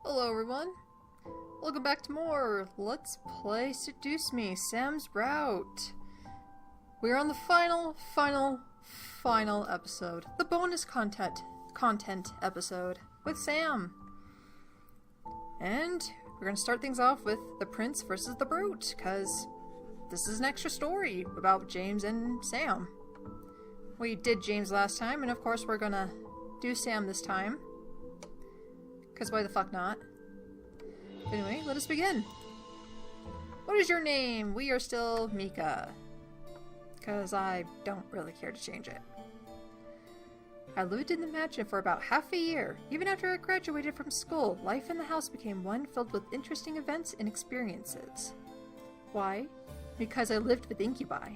Hello everyone, welcome back to more Let's Play Seduce Me, Sam's Route. We're on the final episode, the bonus content episode with Sam. And we're going to start things off with the Prince versus the Brute, because this is an extra story about James and Sam. We did James last time, and of course we're going to do Sam this time. Because why the fuck not? Anyway, let us begin. What is your name? We are still Mika. Because I don't really care to change it. I lived in the mansion for about half a year. Even after I graduated from school, life in the house became one filled with interesting events and experiences. Why? Because I lived with incubi.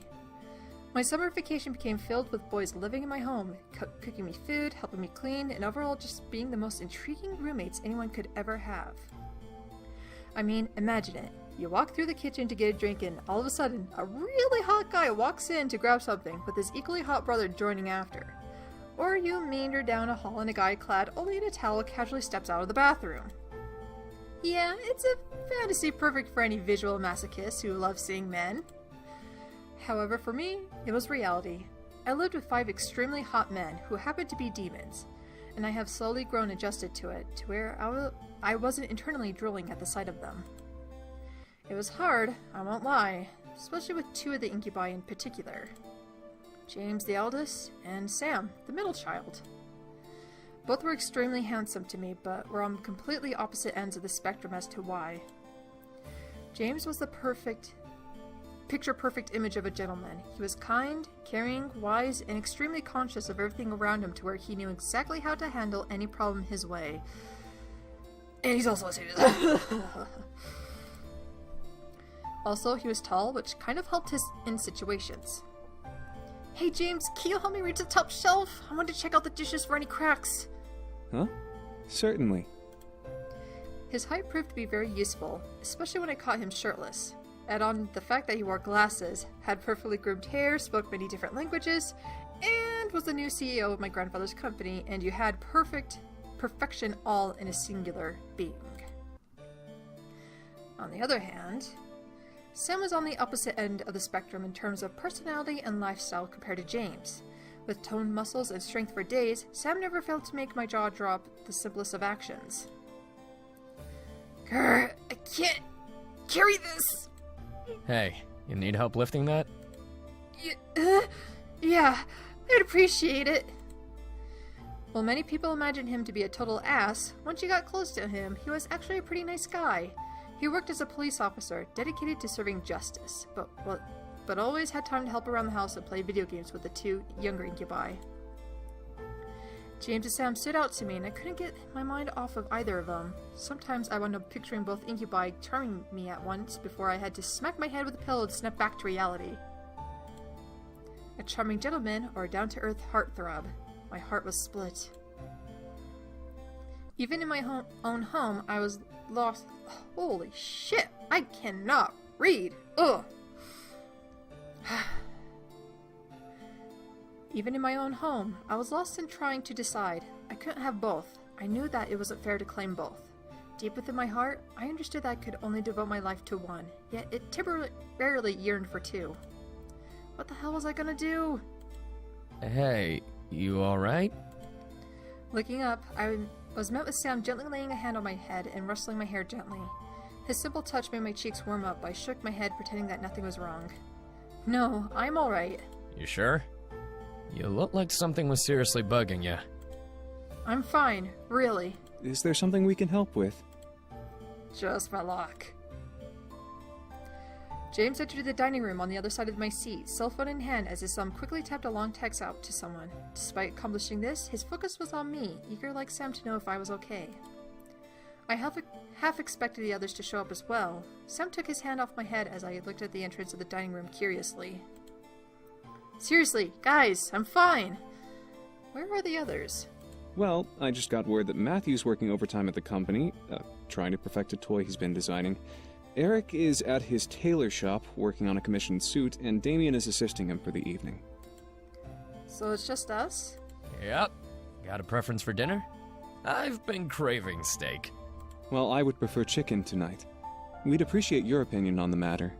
My summer vacation became filled with boys living in my home, cooking me food, helping me clean, and overall just being the most intriguing roommates anyone could ever have. I mean, imagine it. You walk through the kitchen to get a drink and all of a sudden, a really hot guy walks in to grab something, with his equally hot brother joining after. Or you meander down a hall and a guy clad only in a towel casually steps out of the bathroom. Yeah, it's a fantasy perfect for any visual masochist who loves seeing men. However, for me, it was reality. I lived with 5 extremely hot men who happened to be demons, and I have slowly grown adjusted to it, to where I wasn't internally drooling at the sight of them. It was hard, I won't lie, especially with 2 of the incubi in particular. James the eldest, and Sam, the middle child. Both were extremely handsome to me, but were on completely opposite ends of the spectrum as to why. James was the picture-perfect image of a gentleman. He was kind, caring, wise, and extremely conscious of everything around him to where he knew exactly how to handle any problem his way. And he's also a Seduce. Also, he was tall, which kind of helped us in situations. Hey James, can you help me reach the top shelf? I want to check out the dishes for any cracks. Huh? Certainly. His height proved to be very useful, especially when I caught him shirtless. Add on the fact that he wore glasses, had perfectly groomed hair, spoke many different languages, and was the new CEO of my grandfather's company, and you had perfection all in a singular being. On the other hand, Sam was on the opposite end of the spectrum in terms of personality and lifestyle compared to James. With toned muscles and strength for days, Sam never failed to make my jaw drop the simplest of actions. Grr, I can't carry this! Hey, you need help lifting that? Yeah, I'd appreciate it. While many people imagined him to be a total ass, once you got close to him, he was actually a pretty nice guy. He worked as a police officer, dedicated to serving justice, but always had time to help around the house and play video games with the 2 younger incubi. James and Sam stood out to me, and I couldn't get my mind off of either of them. Sometimes I wound up picturing both incubi charming me at once before I had to smack my head with a pillow to snap back to reality. A charming gentleman or a down-to-earth heartthrob. My heart was split. Even in my own home, I was lost. Holy shit! I cannot read! Ugh! Even in my own home, I was lost in trying to decide. I couldn't have both. I knew that it wasn't fair to claim both. Deep within my heart, I understood that I could only devote my life to one, yet it temporarily yearned for 2. What the hell was I gonna do? Hey, you alright? Looking up, I was met with Sam gently laying a hand on my head and rustling my hair gently. His simple touch made my cheeks warm up. I shook my head, pretending that nothing was wrong. No, I'm alright. You sure? You look like something was seriously bugging you. I'm fine, really. Is there something we can help with? Just my luck. James entered the dining room on the other side of my seat, cell phone in hand, as his thumb quickly tapped a long text out to someone. Despite accomplishing this, his focus was on me, eager like Sam to know if I was okay. I half expected the others to show up as well. Sam took his hand off my head as I looked at the entrance of the dining room curiously. Seriously, guys, I'm fine. Where are the others? Well, I just got word that Matthew's working overtime at the company, trying to perfect a toy he's been designing. Eric is at his tailor shop, working on a commissioned suit, and Damien is assisting him for the evening. So it's just us? Yep. Got a preference for dinner? I've been craving steak. while I would prefer chicken tonight. We'd appreciate your opinion on the matter.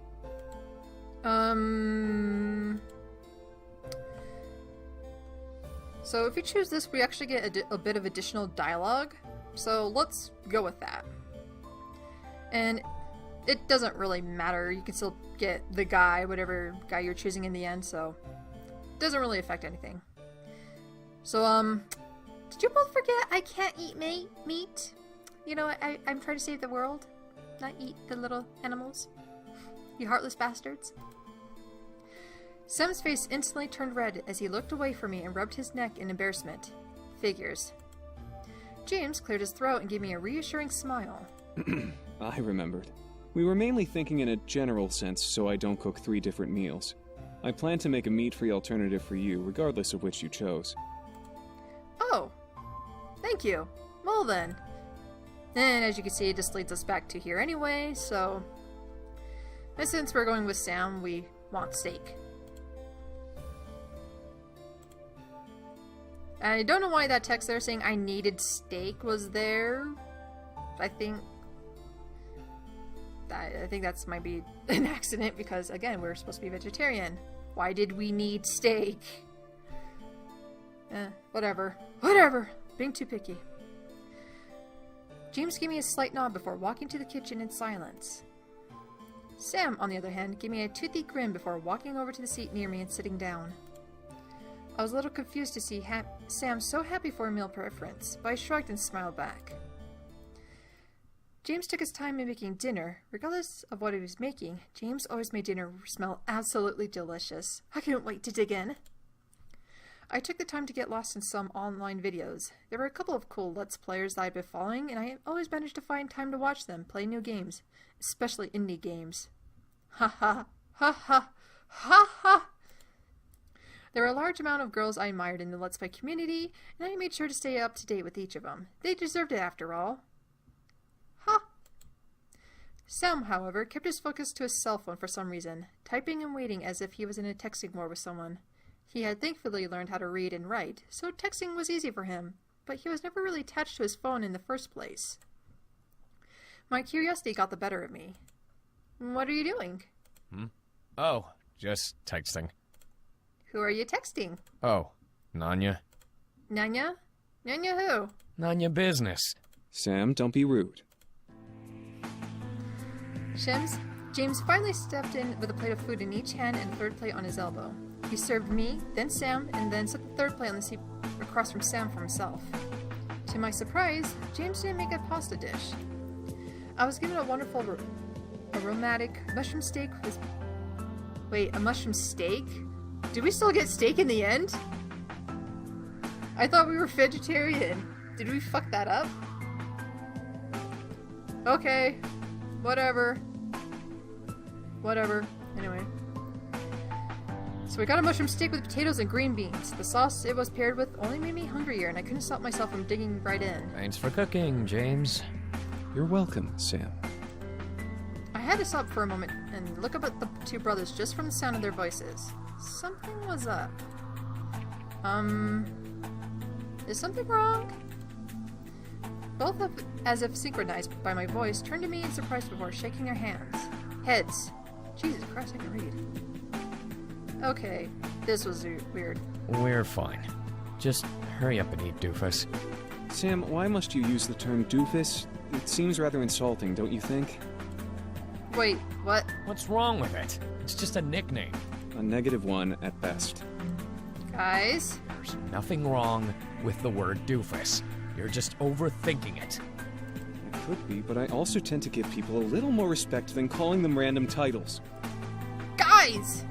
So if you choose this, we actually get a bit of additional dialogue. So let's go with that. And it doesn't really matter. You can still get the guy, whatever guy you're choosing in the end, so it doesn't really affect anything. So, did you both forget I can't eat meat? You know, I'm trying to save the world, not eat the little animals. You heartless bastards. Sam's face instantly turned red as he looked away from me and rubbed his neck in embarrassment. Figures. James cleared his throat and gave me a reassuring smile. I remembered. We were mainly thinking in a general sense, so I don't cook 3 different meals. I plan to make a meat-free alternative for you, regardless of which you chose. Oh, thank you. Well then. And as you can see, it just leads us back to here anyway, so... And since we're going with Sam, we want steak. I don't know why that text there saying I needed steak was there. I think that's might be an accident because, again, we're supposed to be vegetarian. Why did we need steak? Whatever. Whatever. Being too picky. James gave me a slight nod before walking to the kitchen in silence. Sam, on the other hand, gave me a toothy grin before walking over to the seat near me and sitting down. I was a little confused to see Sam so happy for a meal preference, but I shrugged and smiled back. James took his time in making dinner. Regardless of what he was making, James always made dinner smell absolutely delicious. I couldn't wait to dig in. I took the time to get lost in some online videos. There were a couple of cool Let's Players that I'd been following, and I always managed to find time to watch them play new games, especially indie games. Ha ha, ha ha, ha ha! There were a large amount of girls I admired in the Let's Play community, and I made sure to stay up to date with each of them. They deserved it after all. Ha! Sam, however, kept his focus to his cell phone for some reason, typing and waiting as if he was in a texting war with someone. He had thankfully learned how to read and write, so texting was easy for him, but he was never really attached to his phone in the first place. My curiosity got the better of me. What are you doing? Oh, just texting. Who are you texting? Oh, Nanya. Nanya? Nanya who? Nanya business. Sam, don't be rude. James finally stepped in with a plate of food in each hand and a third plate on his elbow. He served me, then Sam, and then set the third plate on the seat across from Sam for himself. To my surprise, James didn't make a pasta dish. I was given a wonderful aromatic mushroom steak with... Wait, a mushroom steak? Did we still get steak in the end? I thought we were vegetarian. Did we fuck that up? Okay. Whatever. Anyway. So we got a mushroom steak with potatoes and green beans. The sauce it was paired with only made me hungrier, and I couldn't stop myself from digging right in. Thanks for cooking, James. You're welcome, Sam. I had to stop for a moment and look up at the two brothers just from the sound of their voices. Something was up. Is something wrong? Both as if synchronized by my voice, turned to me in surprise before shaking their heads. Jesus Christ, I can read. Okay, this was weird. We're fine. Just hurry up and eat, doofus. Sam, why must you use the term doofus? It seems rather insulting, don't you think? Wait, what? What's wrong with it? It's just a nickname. A negative one at best. Guys? There's nothing wrong with the word doofus. You're just overthinking it. It could be, but I also tend to give people a little more respect than calling them random titles. Guys!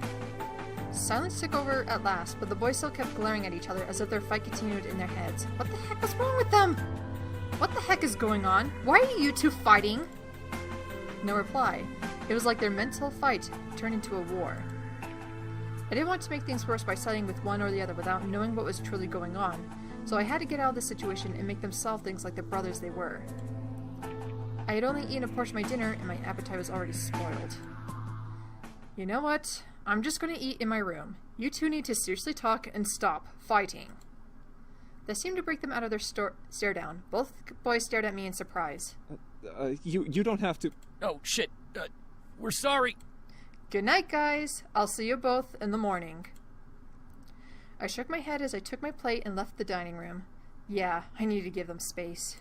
Silence took over at last, but the boys still kept glaring at each other as if their fight continued in their heads. What the heck was wrong with them? What the heck is going on? Why are you two fighting? No reply. It was like their mental fight turned into a war. I didn't want to make things worse by siding with one or the other without knowing what was truly going on, so I had to get out of the situation and make them solve things like the brothers they were. I had only eaten a portion of my dinner and my appetite was already spoiled. You know what? I'm just going to eat in my room. You two need to seriously talk and stop fighting. This seemed to break them out of their stare down. Both boys stared at me in surprise. You don't have to... Oh, shit. We're sorry. Good night, guys. I'll see you both in the morning. I shook my head as I took my plate and left the dining room. Yeah, I needed to give them space.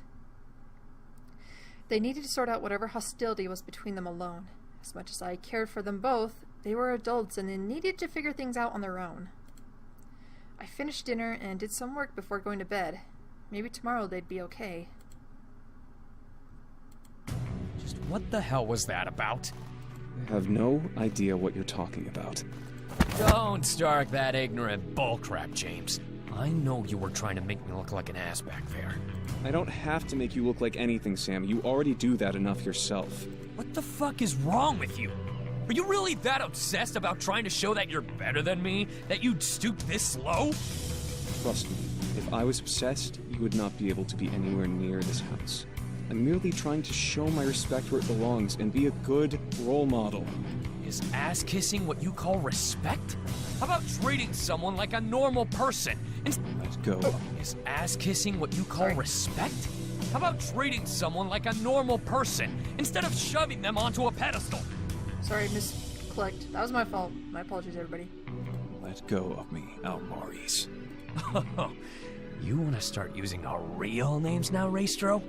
They needed to sort out whatever hostility was between them alone. As much as I cared for them both, they were adults and they needed to figure things out on their own. I finished dinner and did some work before going to bed. Maybe tomorrow they'd be okay. Just what the hell was that about? I have no idea what you're talking about. Don't start that ignorant bullcrap, James. I know you were trying to make me look like an ass back there. I don't have to make you look like anything, Sam. You already do that enough yourself. What the fuck is wrong with you? Are you really that obsessed about trying to show that you're better than me? That you'd stoop this low? Trust me, if I was obsessed, you would not be able to be anywhere near this house. I'm merely trying to show my respect where it belongs and be a good role model. Is ass-kissing what you call respect? How about treating someone like a normal person? Let go. Is ass-kissing what you call respect? How about treating someone like a normal person instead of shoving them onto a pedestal? Sorry, misclicked. That was my fault. My apologies, everybody. Let go of me, Almaris. You want to start using our real names now, Raystro?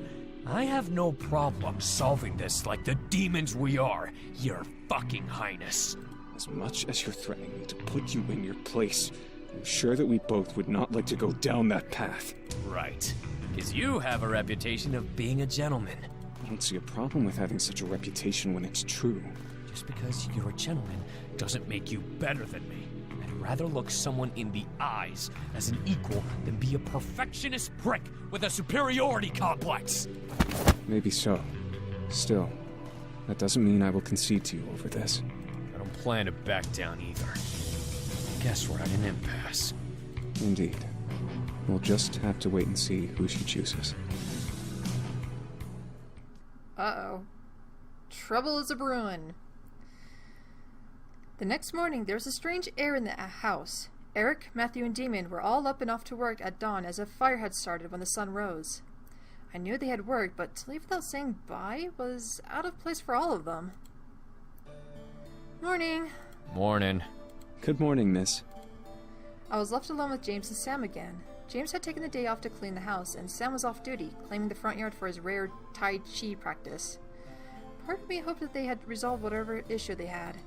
I have no problem solving this like the demons we are, your fucking highness. As much as you're threatening me to put you in your place, I'm sure that we both would not like to go down that path. Right. Because you have a reputation of being a gentleman. I don't see a problem with having such a reputation when it's true. Just because you're a gentleman doesn't make you better than me. I'd rather look someone in the eyes as an equal than be a perfectionist prick with a superiority complex. Maybe so. Still, that doesn't mean I will concede to you over this. I don't plan to back down either. Guess we're at an impasse. Indeed. We'll just have to wait and see who she chooses. Uh-oh. Trouble is a-brewin'. The next morning, there was a strange air in the house. Eric, Matthew, and Damien were all up and off to work at dawn as if fire had started when the sun rose. I knew they had work, but to leave without saying bye was out of place for all of them. Morning. Morning. Good morning, miss. I was left alone with James and Sam again. James had taken the day off to clean the house, and Sam was off duty, claiming the front yard for his rare Tai Chi practice. Part of me hoped that they had resolved whatever issue they had.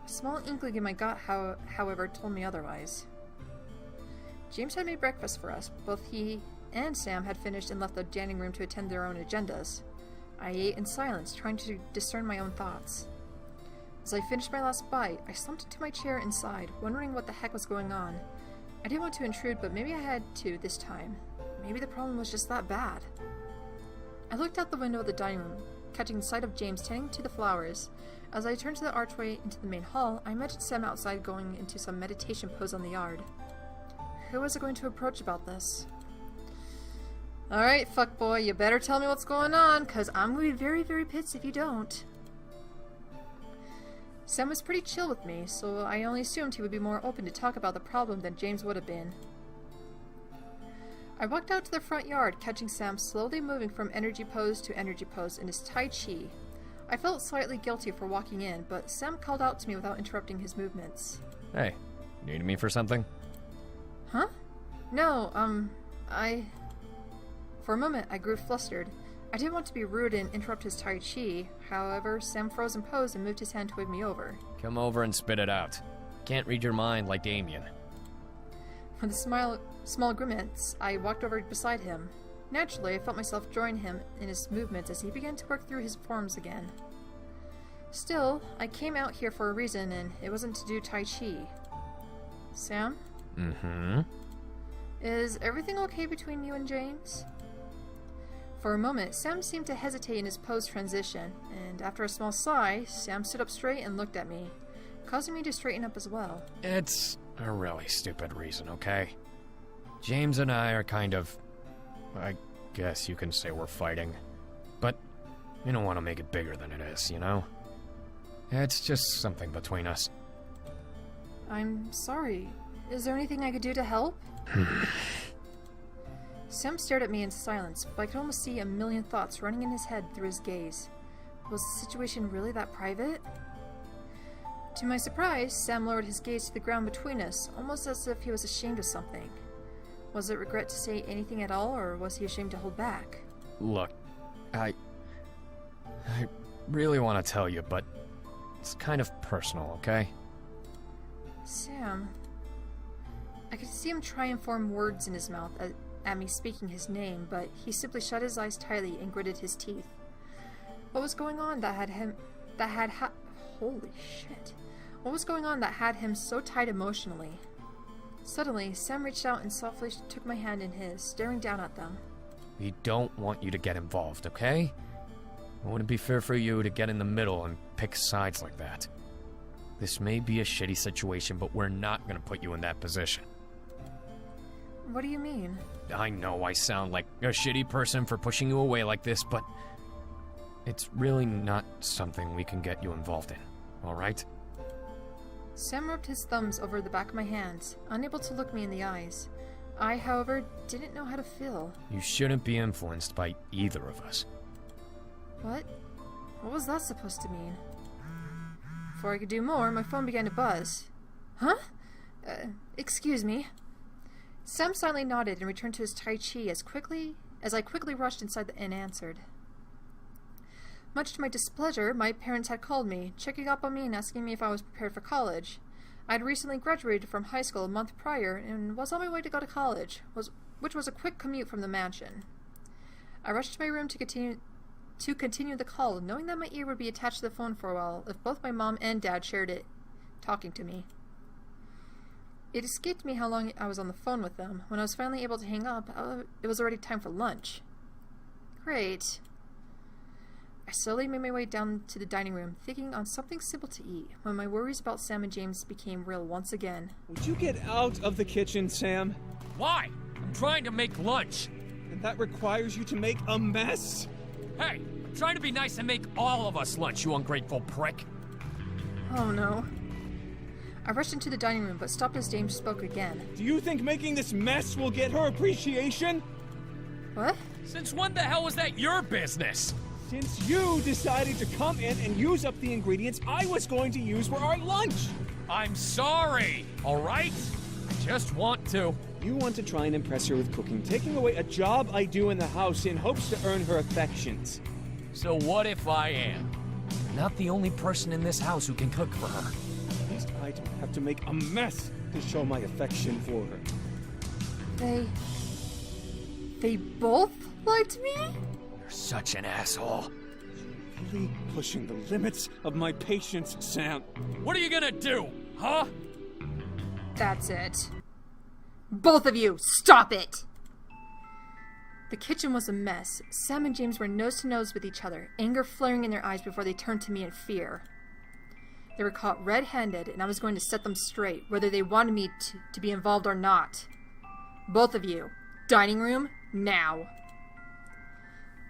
A small inkling in my gut, however, told me otherwise. James had made breakfast for us. Both he and Sam had finished and left the dining room to attend their own agendas. I ate in silence, trying to discern my own thoughts. As I finished my last bite, I slumped into my chair inside, wondering what the heck was going on. I didn't want to intrude, but maybe I had to this time. Maybe the problem was just that bad. I looked out the window of the dining room, catching sight of James tending to the flowers. As I turned to the archway into the main hall, I imagined Sam outside going into some meditation pose on the yard. Who was I going to approach about this? Alright, fuckboy, you better tell me what's going on, cause I'm gonna be very, very pissed if you don't. Sam was pretty chill with me, so I only assumed he would be more open to talk about the problem than James would have been. I walked out to the front yard, catching Sam slowly moving from energy pose to energy pose in his Tai Chi. I felt slightly guilty for walking in, but Sam called out to me without interrupting his movements. Hey, need me for something? Huh? No, For a moment, I grew flustered. I didn't want to be rude and interrupt his Tai Chi. However, Sam froze in pose and moved his hand to wave me over. Come over and spit it out. Can't read your mind like Damien. With a small grimace, I walked over beside him. Naturally, I felt myself join him in his movements as he began to work through his forms again. Still, I came out here for a reason, and it wasn't to do Tai Chi. Sam? Mm-hmm. Is everything okay between you and James? For a moment, Sam seemed to hesitate in his pose transition, and after a small sigh, Sam stood up straight and looked at me, causing me to straighten up as well. It's a really stupid reason, okay? James and I are kind of... I guess you can say we're fighting. But you don't want to make it bigger than it is, you know? It's just something between us. I'm sorry. Is there anything I could do to help? Sam stared at me in silence, but I could almost see a million thoughts running in his head through his gaze. Was the situation really that private? To my surprise, Sam lowered his gaze to the ground between us, almost as if he was ashamed of something. Was it regret to say anything at all, or was he ashamed to hold back? Look, I really want to tell you, but it's kind of personal, okay? Sam... I could see him try and form words in his mouth at me speaking his name, but he simply shut his eyes tightly and gritted his teeth. What was going on that had him... Holy shit. What was going on that had him so tight emotionally? Suddenly, Sam reached out and softly took my hand in his, staring down at them. We don't want you to get involved, okay? It wouldn't be fair for you to get in the middle and pick sides like that. This may be a shitty situation, but we're not gonna put you in that position. What do you mean? I know I sound like a shitty person for pushing you away like this, but it's really not something we can get you involved in, alright? Sam rubbed his thumbs over the back of my hands, unable to look me in the eyes. I, however, didn't know how to feel. You shouldn't be influenced by either of us. What? What was that supposed to mean? Before I could do more, my phone began to buzz. Huh? Excuse me. Sam silently nodded and returned to his Tai Chi as I quickly rushed inside and answered. Much to my displeasure, my parents had called me, checking up on me and asking me if I was prepared for college. I had recently graduated from high school a month prior and was on my way to go to college, which was a quick commute from the mansion. I rushed to my room to continue the call, knowing that my ear would be attached to the phone for a while if both my mom and dad shared it, talking to me. It escaped me how long I was on the phone with them. When I was finally able to hang up, it was already time for lunch. Great. I slowly made my way down to the dining room, thinking on something simple to eat, when my worries about Sam and James became real once again. Would you get out of the kitchen, Sam? Why? I'm trying to make lunch. And that requires you to make a mess? Hey, I'm trying to be nice and make all of us lunch, you ungrateful prick. Oh no. I rushed into the dining room, but stopped as James spoke again. Do you think making this mess will get her appreciation? What? Since when the hell was that your business? Since you decided to come in and use up the ingredients I was going to use for our lunch. I'm sorry, alright? I just want to. You want to try and impress her with cooking, taking away a job I do in the house in hopes to earn her affections. So what if I am? Not the only person in this house who can cook for her. At least I don't have to make a mess to show my affection for her. They both liked me? You're such an asshole. Really pushing the limits of my patience, Sam. What are you gonna do, huh? That's it. Both of you, stop it! The kitchen was a mess. Sam and James were nose to nose with each other, anger flaring in their eyes before they turned to me in fear. They were caught red-handed, and I was going to set them straight, whether they wanted me to be involved or not. Both of you, dining room, now.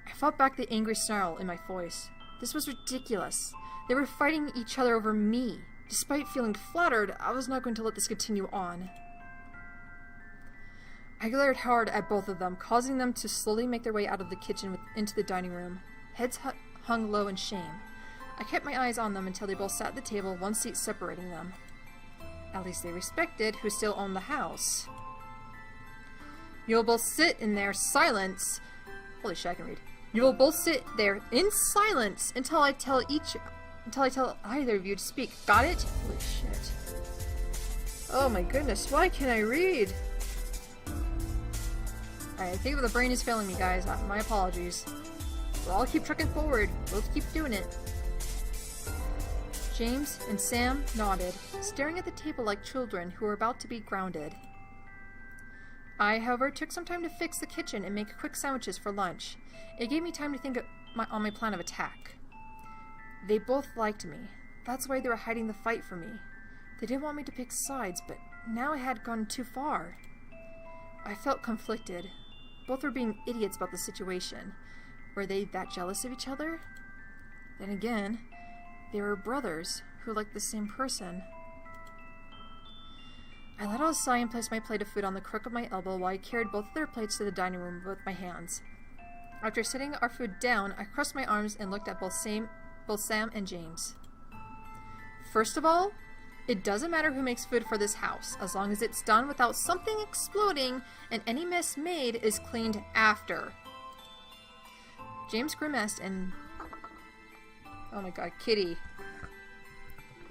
I fought back the angry snarl in my voice. This was ridiculous. They were fighting each other over me. Despite feeling flattered, I was not going to let this continue on. I glared hard at both of them, causing them to slowly make their way out of the kitchen into the dining room. Heads hung low in shame. I kept my eyes on them until they both sat at the table, one seat separating them. At least they respected who still owned the house. You will both sit in there silence. Holy shit, I can read. You will both sit there in silence until I tell either of you to speak. Got it? Holy shit. Oh my goodness, why can't I read? Alright, I think the brain is failing me, guys. My apologies. But I'll keep trucking forward. We'll keep doing it. James and Sam nodded, staring at the table like children who were about to be grounded. I, however, took some time to fix the kitchen and make quick sandwiches for lunch. It gave me time to think on my plan of attack. They both liked me. That's why they were hiding the fight from me. They didn't want me to pick sides, but now I had gone too far. I felt conflicted. Both were being idiots about the situation. Were they that jealous of each other? Then again, they were brothers who liked the same person. I let out a sigh and placed my plate of food on the crook of my elbow while I carried both of their plates to the dining room with my hands. After setting our food down, I crossed my arms and looked at both Sam and James. First of all, it doesn't matter who makes food for this house, as long as it's done without something exploding and any mess made is cleaned after. James grimaced and... Oh my god, Kitty.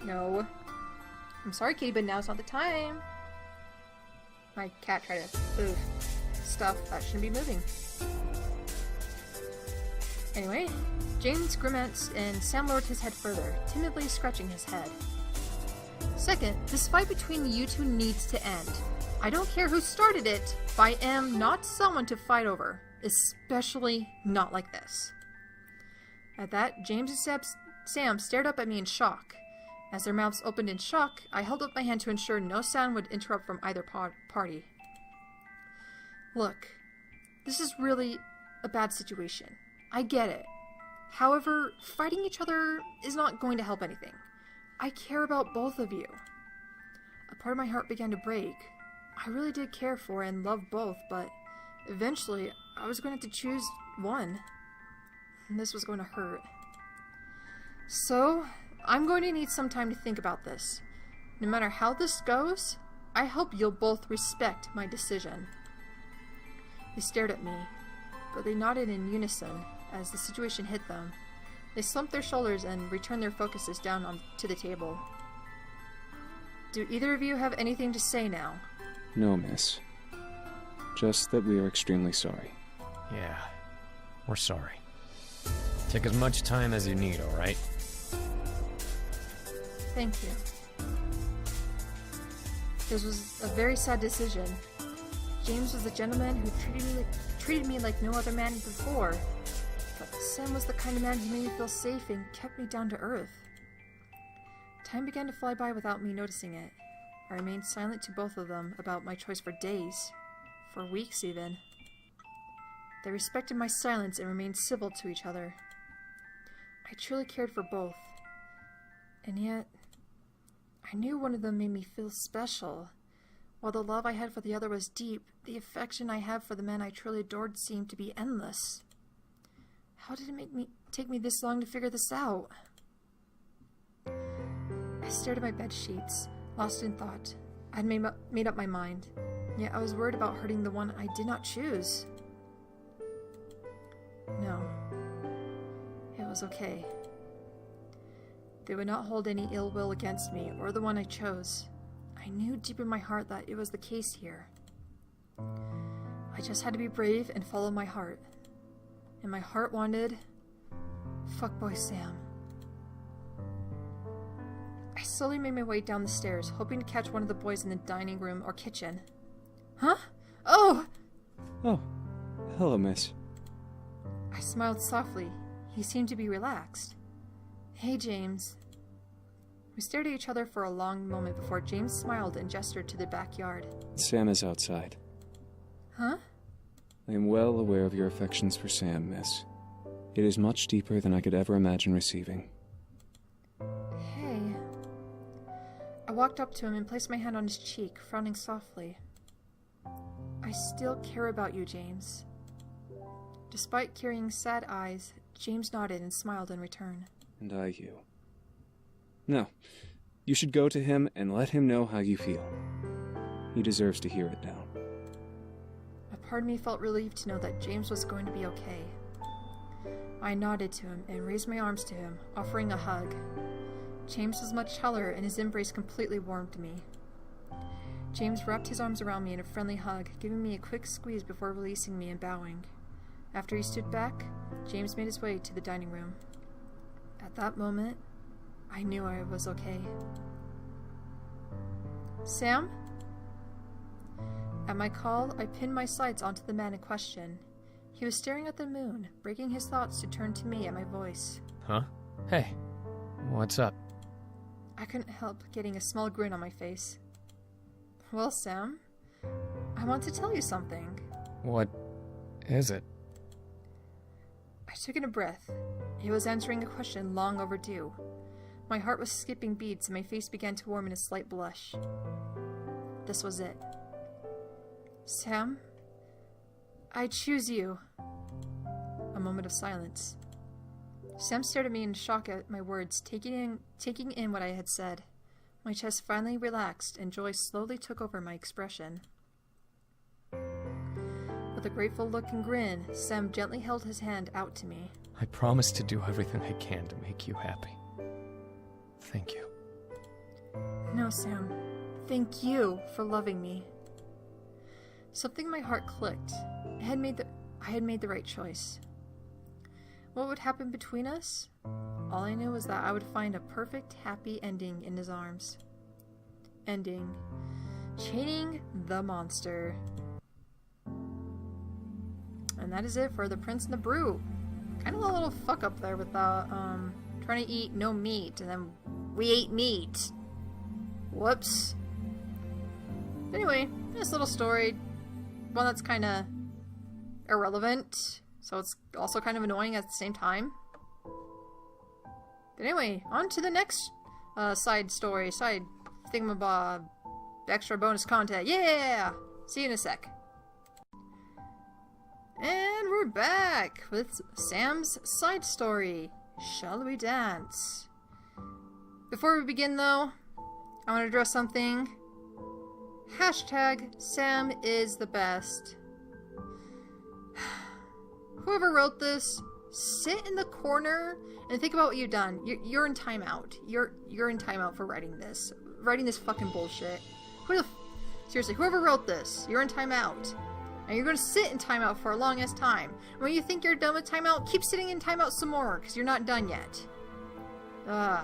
No. I'm sorry, Kitty, but now's not the time. My cat tried to move stuff that shouldn't be moving. Anyway, James grimaced and Sam lowered his head further, timidly scratching his head. Second, this fight between you two needs to end. I don't care who started it, but I am not someone to fight over, especially not like this. At that, James and Sam stared up at me in shock. As their mouths opened in shock, I held up my hand to ensure no sound would interrupt from either party. Look, this is really a bad situation. I get it. However, fighting each other is not going to help anything. I care about both of you. A part of my heart began to break. I really did care for and love both, but eventually I was going to have to choose one. And this was going to hurt. So, I'm going to need some time to think about this. No matter how this goes, I hope you'll both respect my decision. They stared at me, but they nodded in unison as the situation hit them. They slumped their shoulders and returned their focuses down to the table. Do either of you have anything to say now? No, miss. Just that we are extremely sorry. Yeah, we're sorry. Take as much time as you need, alright? Thank you. This was a very sad decision. James was a gentleman who treated me like no other man before. But Sam was the kind of man who made me feel safe and kept me down to earth. Time began to fly by without me noticing it. I remained silent to both of them about my choice for days, for weeks even. They respected my silence and remained civil to each other. I truly cared for both. And yet, I knew one of them made me feel special. While the love I had for the other was deep, the affection I had for the man I truly adored seemed to be endless. How did it take me this long to figure this out? I stared at my bed sheets, lost in thought. I'd made up my mind, yet I was worried about hurting the one I did not choose. No, it was okay. They would not hold any ill will against me or the one I chose. I knew deep in my heart that it was the case here. I just had to be brave and follow my heart. And my heart wanted... Fuckboy Sam. I slowly made my way down the stairs, hoping to catch one of the boys in the dining room or kitchen. Huh? Oh! Oh, hello, miss. I smiled softly. He seemed to be relaxed. Hey, James. We stared at each other for a long moment before James smiled and gestured to the backyard. Sam is outside. Huh? I am well aware of your affections for Sam, miss. It is much deeper than I could ever imagine receiving. Hey. I walked up to him and placed my hand on his cheek, frowning softly. I still care about you, James. Despite carrying sad eyes, James nodded and smiled in return. And I you. No, you should go to him and let him know how you feel. He deserves to hear it now. A part of me felt relieved to know that James was going to be okay. I nodded to him and raised my arms to him, offering a hug. James was much taller and his embrace completely warmed me. James wrapped his arms around me in a friendly hug, giving me a quick squeeze before releasing me and bowing. After he stood back, James made his way to the dining room. At that moment, I knew I was okay. Sam? At my call, I pinned my sights onto the man in question. He was staring at the moon, breaking his thoughts to turn to me at my voice. Huh? Hey, what's up? I couldn't help getting a small grin on my face. Well, Sam, I want to tell you something. What is it? I took in a breath. It was answering a question long overdue. My heart was skipping beats and my face began to warm in a slight blush. this was it. Sam, I choose you. A moment of silence. Sam stared at me in shock at my words, taking in what I had said. My chest finally relaxed, and joy slowly took over my expression. With a grateful look and grin, Sam gently held his hand out to me. I promise to do everything I can to make you happy. Thank you. No, Sam. Thank you for loving me. Something in my heart clicked. I had made the right choice. What would happen between us? All I knew was that I would find a perfect, happy ending in his arms. Ending. Chaining the monster. And that is it for The Prince and the Brute. Kind of a little fuck up there with the, trying to eat no meat, and then we ate meat. Whoops. Anyway, this little story. One that's kind of irrelevant, so it's also kind of annoying at the same time. But anyway, on to the next side story, side thingamabob, extra bonus content. Yeah! See you in a sec. And we're back with Sam's side story. Shall we dance? Before we begin though, I want to address something. Hashtag Sam is the best. Whoever wrote this, sit in the corner and think about what you've done. You're in timeout. You're in timeout for writing this fucking bullshit. Seriously, whoever wrote this, you're in timeout. And you're gonna sit in timeout for a long ass time. When you think you're done with timeout, keep sitting in timeout some more, because you're not done yet. I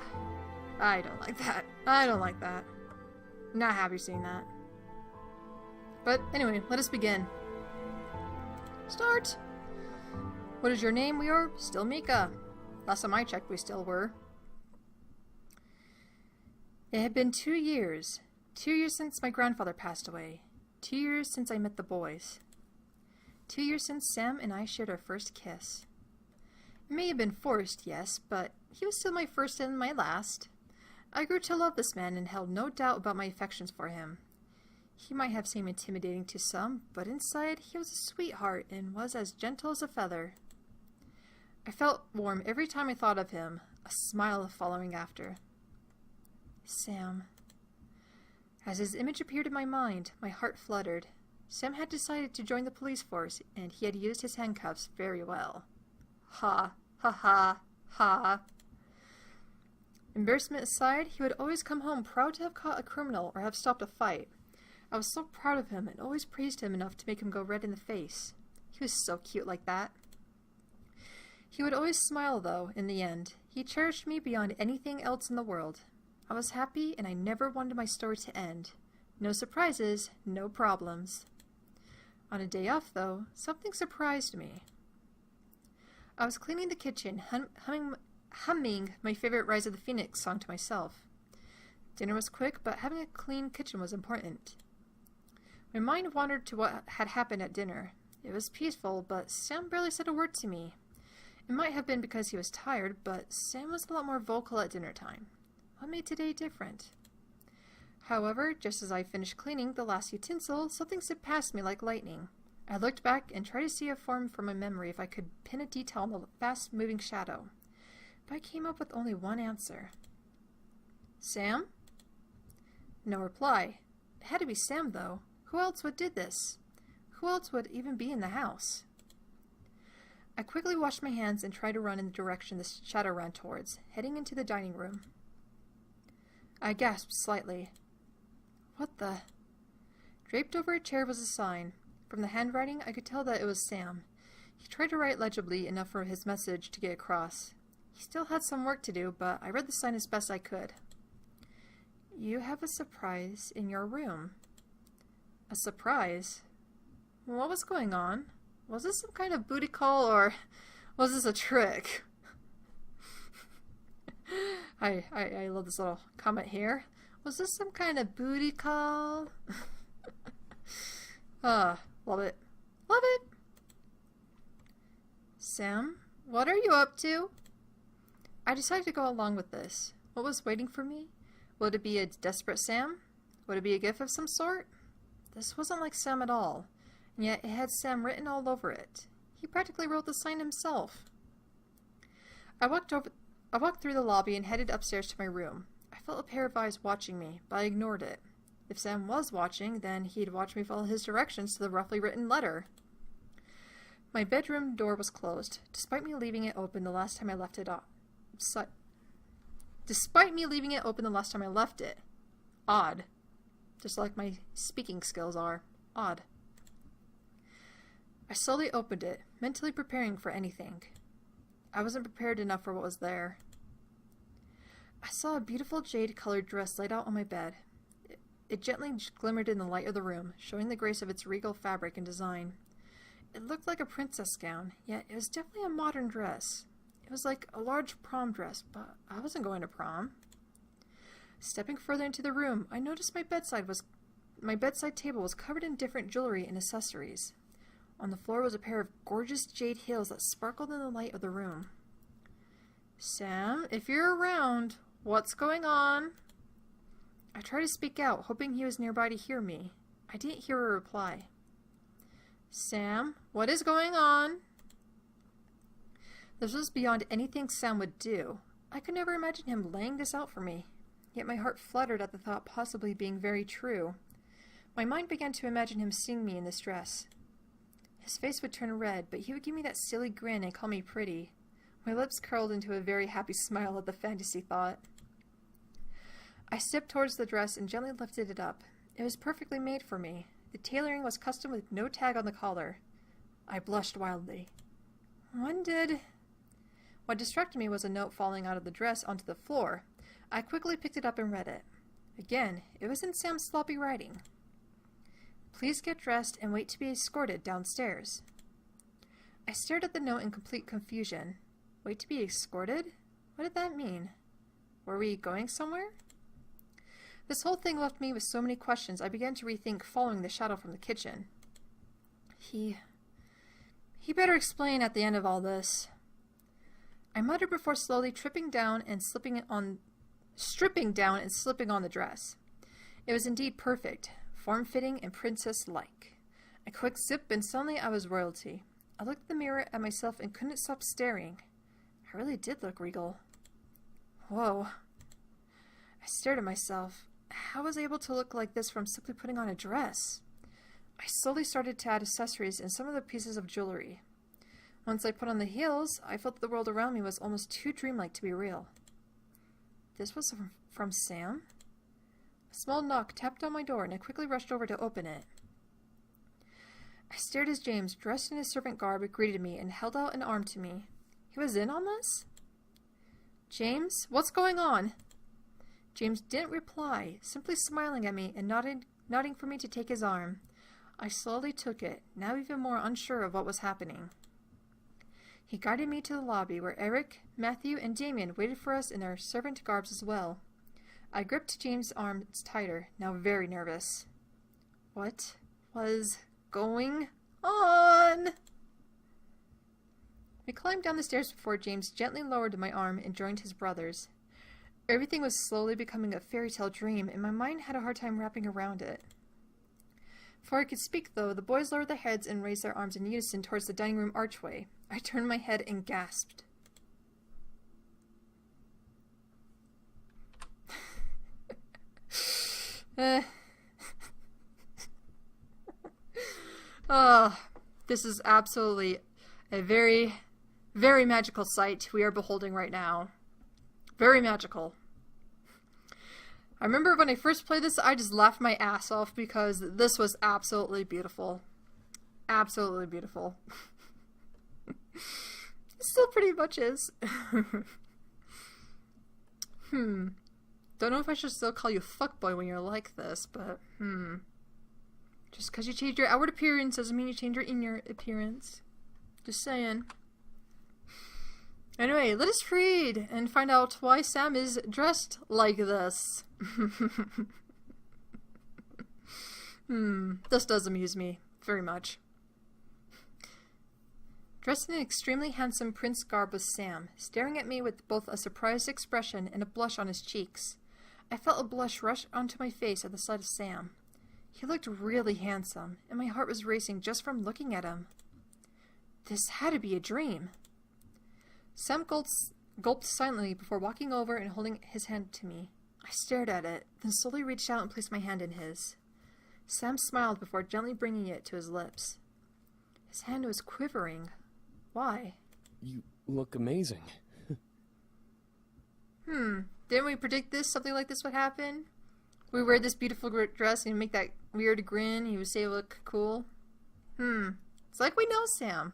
don't like that. I don't like that. Not happy seeing that. But anyway, let us begin. Start! What is your name? We are still Mika. Last time I checked, we still were. It had been 2 years. 2 years since my grandfather passed away. 2 years since I met the boys. 2 years since Sam and I shared our first kiss. It may have been forced, yes, but he was still my first and my last. I grew to love this man and held no doubt about my affections for him. He might have seemed intimidating to some, but inside he was a sweetheart and was as gentle as a feather. I felt warm every time I thought of him, a smile following after. Sam. As his image appeared in my mind, my heart fluttered. Sam had decided to join the police force, and he had used his handcuffs very well. Ha, ha, ha, ha. Embarrassment aside, he would always come home proud to have caught a criminal or have stopped a fight. I was so proud of him and always praised him enough to make him go red in the face. He was so cute like that. He would always smile, though, in the end. He cherished me beyond anything else in the world. I was happy, and I never wanted my story to end. No surprises, no problems. On a day off, though, something surprised me. I was cleaning the kitchen, humming my favorite Rise of the Phoenix song to myself. Dinner was quick, but having a clean kitchen was important. My mind wandered to what had happened at dinner. It was peaceful, but Sam barely said a word to me. It might have been because he was tired, but Sam was a lot more vocal at dinner time. What made today different? However, just as I finished cleaning the last utensil, something zipped past me like lightning. I looked back and tried to see a form from my memory if I could pin a detail on the fast-moving shadow. But I came up with only one answer. Sam? No reply. It had to be Sam, though. Who else would did this? Who else would even be in the house? I quickly washed my hands and tried to run in the direction the shadow ran towards, heading into the dining room. I gasped slightly. What the? Draped over a chair was a sign. From the handwriting, I could tell that it was Sam. He tried to write legibly enough for his message to get across. He still had some work to do, but I read the sign as best I could. You have a surprise in your room. A surprise? What was going on? Was this some kind of booty call, or was this a trick? I love this little comment here. Was this some kind of booty call? Love it. Love it! Sam, what are you up to? I decided to go along with this. What was waiting for me? Would it be a desperate Sam? Would it be a gift of some sort? This wasn't like Sam at all, and yet it had Sam written all over it. He practically wrote the sign himself. I walked through the lobby and headed upstairs to my room. I felt a pair of eyes watching me, but I ignored it. If Sam was watching, then he'd watch me follow his directions to the roughly written letter. My bedroom door was closed, despite me leaving it open the last time I left it. Odd. Just like my speaking skills are. Odd. I slowly opened it, mentally preparing for anything. I wasn't prepared enough for what was there. I saw a beautiful jade-colored dress laid out on my bed. It gently glimmered in the light of the room, showing the grace of its regal fabric and design. It looked like a princess gown, yet it was definitely a modern dress. It was like a large prom dress, but I wasn't going to prom. Stepping further into the room, I noticed my bedside table was covered in different jewelry and accessories. On the floor was a pair of gorgeous jade heels that sparkled in the light of the room. Sam, if you're around, what's going on? I tried to speak out, hoping he was nearby to hear me. I didn't hear a reply. Sam, what is going on? This was beyond anything Sam would do. I could never imagine him laying this out for me. Yet my heart fluttered at the thought possibly being very true. My mind began to imagine him seeing me in this dress. His face would turn red, but he would give me that silly grin and call me pretty. My lips curled into a very happy smile at the fantasy thought. I stepped towards the dress and gently lifted it up. It was perfectly made for me. The tailoring was custom with no tag on the collar. I blushed wildly. What distracted me was a note falling out of the dress onto the floor. I quickly picked it up and read it. Again, it was in Sam's sloppy writing. Please get dressed and wait to be escorted downstairs. I stared at the note in complete confusion. Wait to be escorted? What did that mean? Were we going somewhere? This whole thing left me with so many questions I began to rethink following the shadow from the kitchen. He better explain at the end of all this. I muttered before slowly stripping down and slipping on the dress. It was indeed perfect, form-fitting and princess-like. A quick zip and suddenly I was royalty. I looked in the mirror at myself and couldn't stop staring. I really did look regal. Whoa. I stared at myself. How was I able to look like this from simply putting on a dress? I slowly started to add accessories and some of the pieces of jewelry. Once I put on the heels, I felt that the world around me was almost too dreamlike to be real. This was from Sam? A small knock tapped on my door and I quickly rushed over to open it. I stared as James, dressed in his servant garb, greeted me and held out an arm to me. He was in on this? James, what's going on? James didn't reply, simply smiling at me and nodding for me to take his arm. I slowly took it, now even more unsure of what was happening. He guided me to the lobby where Eric, Matthew, and Damien waited for us in their servant garbs as well. I gripped James' arms tighter, now very nervous. What was going on? We climbed down the stairs before James gently lowered my arm and joined his brothers. Everything was slowly becoming a fairy tale dream, and my mind had a hard time wrapping around it. Before I could speak, though, the boys lowered their heads and raised their arms in unison towards the dining room archway. I turned my head and gasped. This is absolutely a very, very magical sight we are beholding right now. Very magical. I remember when I first played this, I just laughed my ass off because this was absolutely beautiful. Absolutely beautiful. It still pretty much is. Don't know if I should still call you fuckboy when you're like this, but just because you changed your outward appearance doesn't mean you change your inner appearance. Just saying. Anyway, let us read and find out why Sam is dressed like this. This does amuse me very much. Dressed in an extremely handsome prince garb was Sam, staring at me with both a surprised expression and a blush on his cheeks. I felt a blush rush onto my face at the sight of Sam. He looked really handsome, and my heart was racing just from looking at him. This had to be a dream. Sam gulped silently before walking over and holding his hand to me. I stared at it, then slowly reached out and placed my hand in his. Sam smiled before gently bringing it to his lips. His hand was quivering. Why? You look amazing. Didn't we predict this? Something like this would happen? We wear this beautiful dress and make that weird grin. He would say look cool. It's like we know Sam.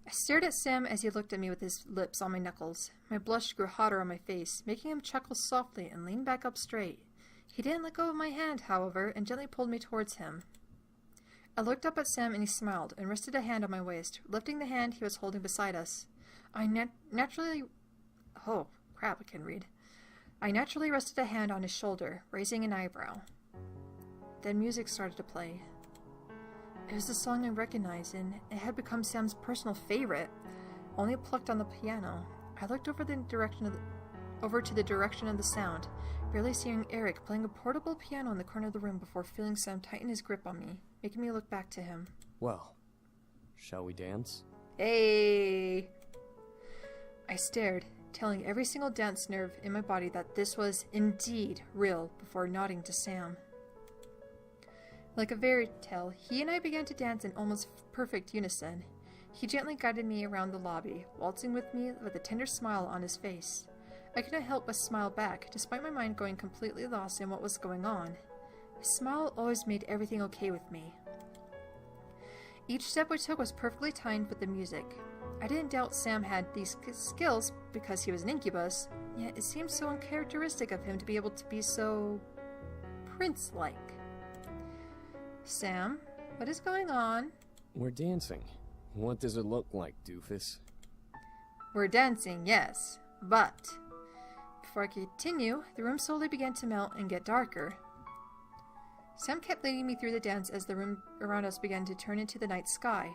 I stared at Sam as he looked at me with his lips on my knuckles. My blush grew hotter on my face, making him chuckle softly and lean back up straight. He didn't let go of my hand, however, and gently pulled me towards him. I looked up at Sam and he smiled and rested a hand on my waist, lifting the hand he was holding beside us. I naturally rested a hand on his shoulder, raising an eyebrow. Then music started to play. It was a song I recognized, and it had become Sam's personal favorite, only plucked on the piano. I looked over to the direction of the sound, barely seeing Eric playing a portable piano in the corner of the room before feeling Sam tighten his grip on me, making me look back to him. Well, shall we dance? Hey! I stared, telling every single dance nerve in my body that this was indeed real before nodding to Sam. Like a fairy tale, he and I began to dance in almost perfect unison. He gently guided me around the lobby, waltzing with me with a tender smile on his face. I couldn't help but smile back, despite my mind going completely lost in what was going on. His smile always made everything okay with me. Each step we took was perfectly timed with the music. I didn't doubt Sam had these skills because he was an incubus, yet it seemed so uncharacteristic of him to be able to be so prince-like. Sam, what is going on? We're dancing. What does it look like, doofus? We're dancing, yes, but before I could continue, the room slowly began to melt and get darker. Sam kept leading me through the dance as the room around us began to turn into the night sky.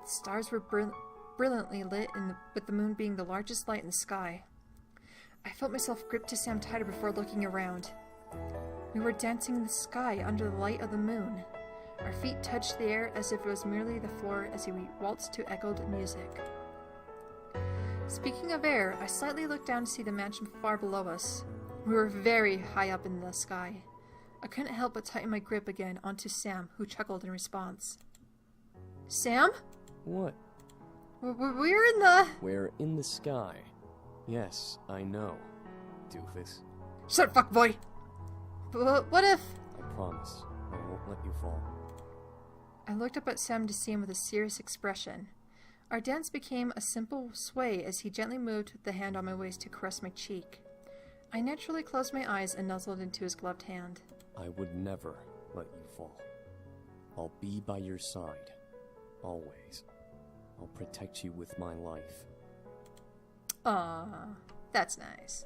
The stars were brilliantly lit, with the moon being the largest light in the sky. I felt myself grip to Sam tighter before looking around. We were dancing in the sky under the light of the moon. Our feet touched the air as if it was merely the floor as we waltzed to echoed music. Speaking of air, I slightly looked down to see the mansion far below us. We were very high up in the sky. I couldn't help but tighten my grip again onto Sam, who chuckled in response. Sam? What? We're in the sky. Yes, I know, doofus. Shut up, fuckboy! But what if... I promise, I won't let you fall. I looked up at Sam to see him with a serious expression. Our dance became a simple sway as he gently moved the hand on my waist to caress my cheek. I naturally closed my eyes and nuzzled into his gloved hand. I would never let you fall. I'll be by your side. Always. I'll protect you with my life. Aww, that's nice.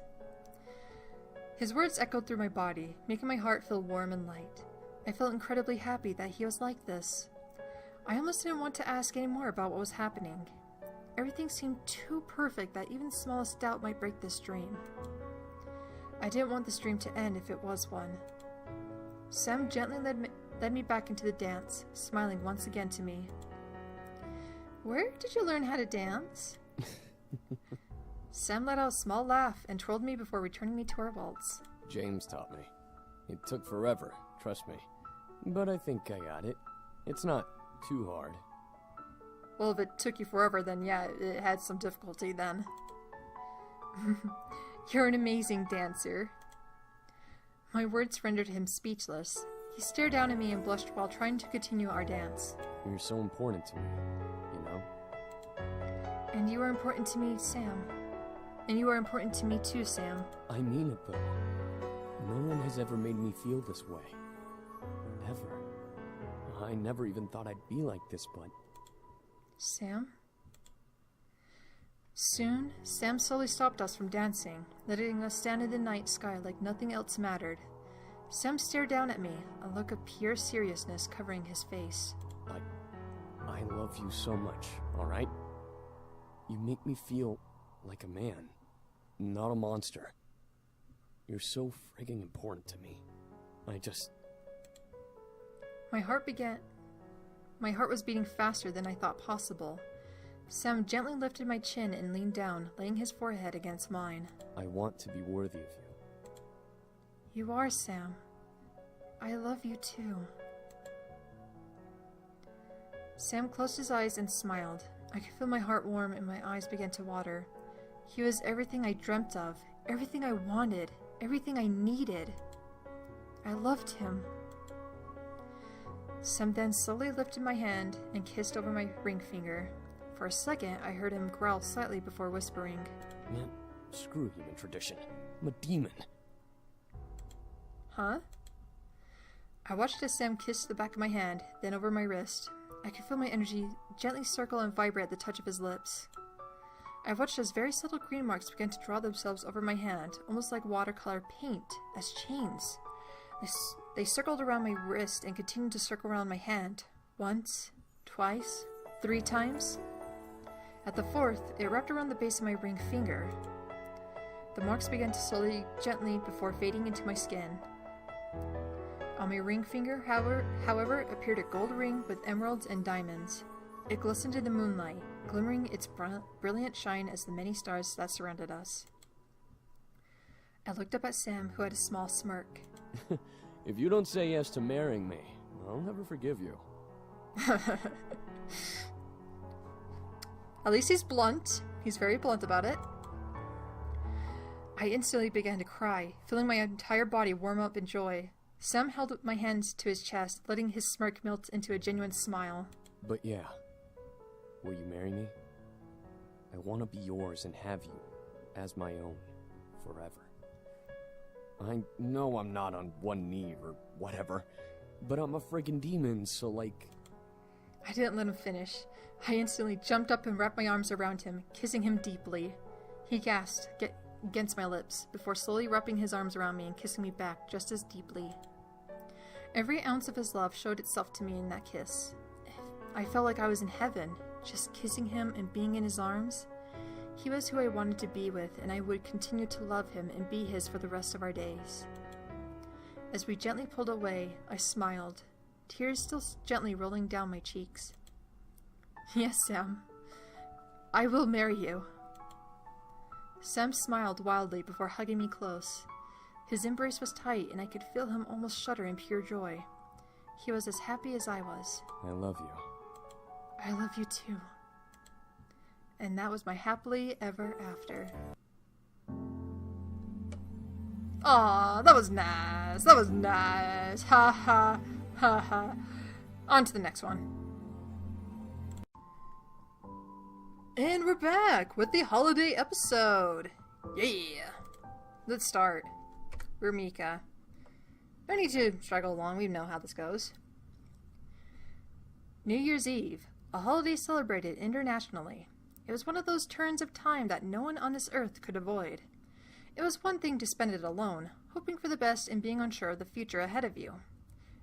His words echoed through my body, making my heart feel warm and light. I felt incredibly happy that he was like this. I almost didn't want to ask any more about what was happening. Everything seemed too perfect that even the smallest doubt might break this dream. I didn't want this dream to end if it was one. Sam gently led me back into the dance, smiling once again to me. Where did you learn how to dance? Sam let out a small laugh and twirled me before returning me to our waltz. James taught me. It took forever, trust me. But I think I got it. It's not too hard. Well, if it took you forever, then yeah, it had some difficulty then. You're an amazing dancer. My words rendered him speechless. He stared down at me and blushed while trying to continue our dance. You're so important to me, you know? And you are important to me, Sam. And you are important to me too, Sam. I mean it, though. No one has ever made me feel this way. Ever. I never even thought I'd be like this, but... Sam? Soon, Sam slowly stopped us from dancing, letting us stand in the night sky like nothing else mattered. Sam stared down at me, a look of pure seriousness covering his face. I love you so much, alright? You make me feel like a man, not a monster. You're so frigging important to me. My heart was beating faster than I thought possible. Sam gently lifted my chin and leaned down, laying his forehead against mine. I want to be worthy of you. You are, Sam. I love you too. Sam closed his eyes and smiled. I could feel my heart warm and my eyes began to water. He was everything I dreamt of, everything I wanted, everything I needed. I loved him. Sam then slowly lifted my hand and kissed over my ring finger. For a second, I heard him growl slightly before whispering, Man, screw human tradition. I'm a demon. Huh? I watched as Sam kissed the back of my hand, then over my wrist. I could feel my energy gently circle and vibrate at the touch of his lips. I watched as very subtle green marks began to draw themselves over my hand, almost like watercolor paint, as chains. They circled around my wrist and continued to circle around my hand. Once, twice, 3 times. At the 4th, it wrapped around the base of my ring finger. The marks began to slowly, gently, before fading into my skin. On my ring finger, however, appeared a gold ring with emeralds and diamonds. It glistened in the moonlight, glimmering its brilliant shine as the many stars that surrounded us. I looked up at Sam, who had a small smirk. If you don't say yes to marrying me, I'll never forgive you. At least he's blunt. He's very blunt about it. I instantly began to cry, feeling my entire body warm up in joy. Sam held my hands to his chest, letting his smirk melt into a genuine smile. But yeah, will you marry me? I want to be yours and have you as my own forever. I know I'm not on one knee or whatever, but I'm a friggin' demon, so like... I didn't let him finish. I instantly jumped up and wrapped my arms around him, kissing him deeply. He gasped against my lips, before slowly wrapping his arms around me and kissing me back just as deeply. Every ounce of his love showed itself to me in that kiss. I felt like I was in heaven, just kissing him and being in his arms. He was who I wanted to be with, and I would continue to love him and be his for the rest of our days. As we gently pulled away, I smiled, tears still gently rolling down my cheeks. Yes, Sam. I will marry you. Sam smiled wildly before hugging me close. His embrace was tight, and I could feel him almost shudder in pure joy. He was as happy as I was. I love you. I love you too. And that was my happily ever after. Aw, that was nice. That was nice. Ha ha, ha ha. On to the next one. And we're back with the holiday episode. Yeah. Let's start. We're Mika. No need to struggle along, we know how this goes. New Year's Eve, a holiday celebrated internationally. It was one of those turns of time that no one on this earth could avoid. It was one thing to spend it alone, hoping for the best and being unsure of the future ahead of you.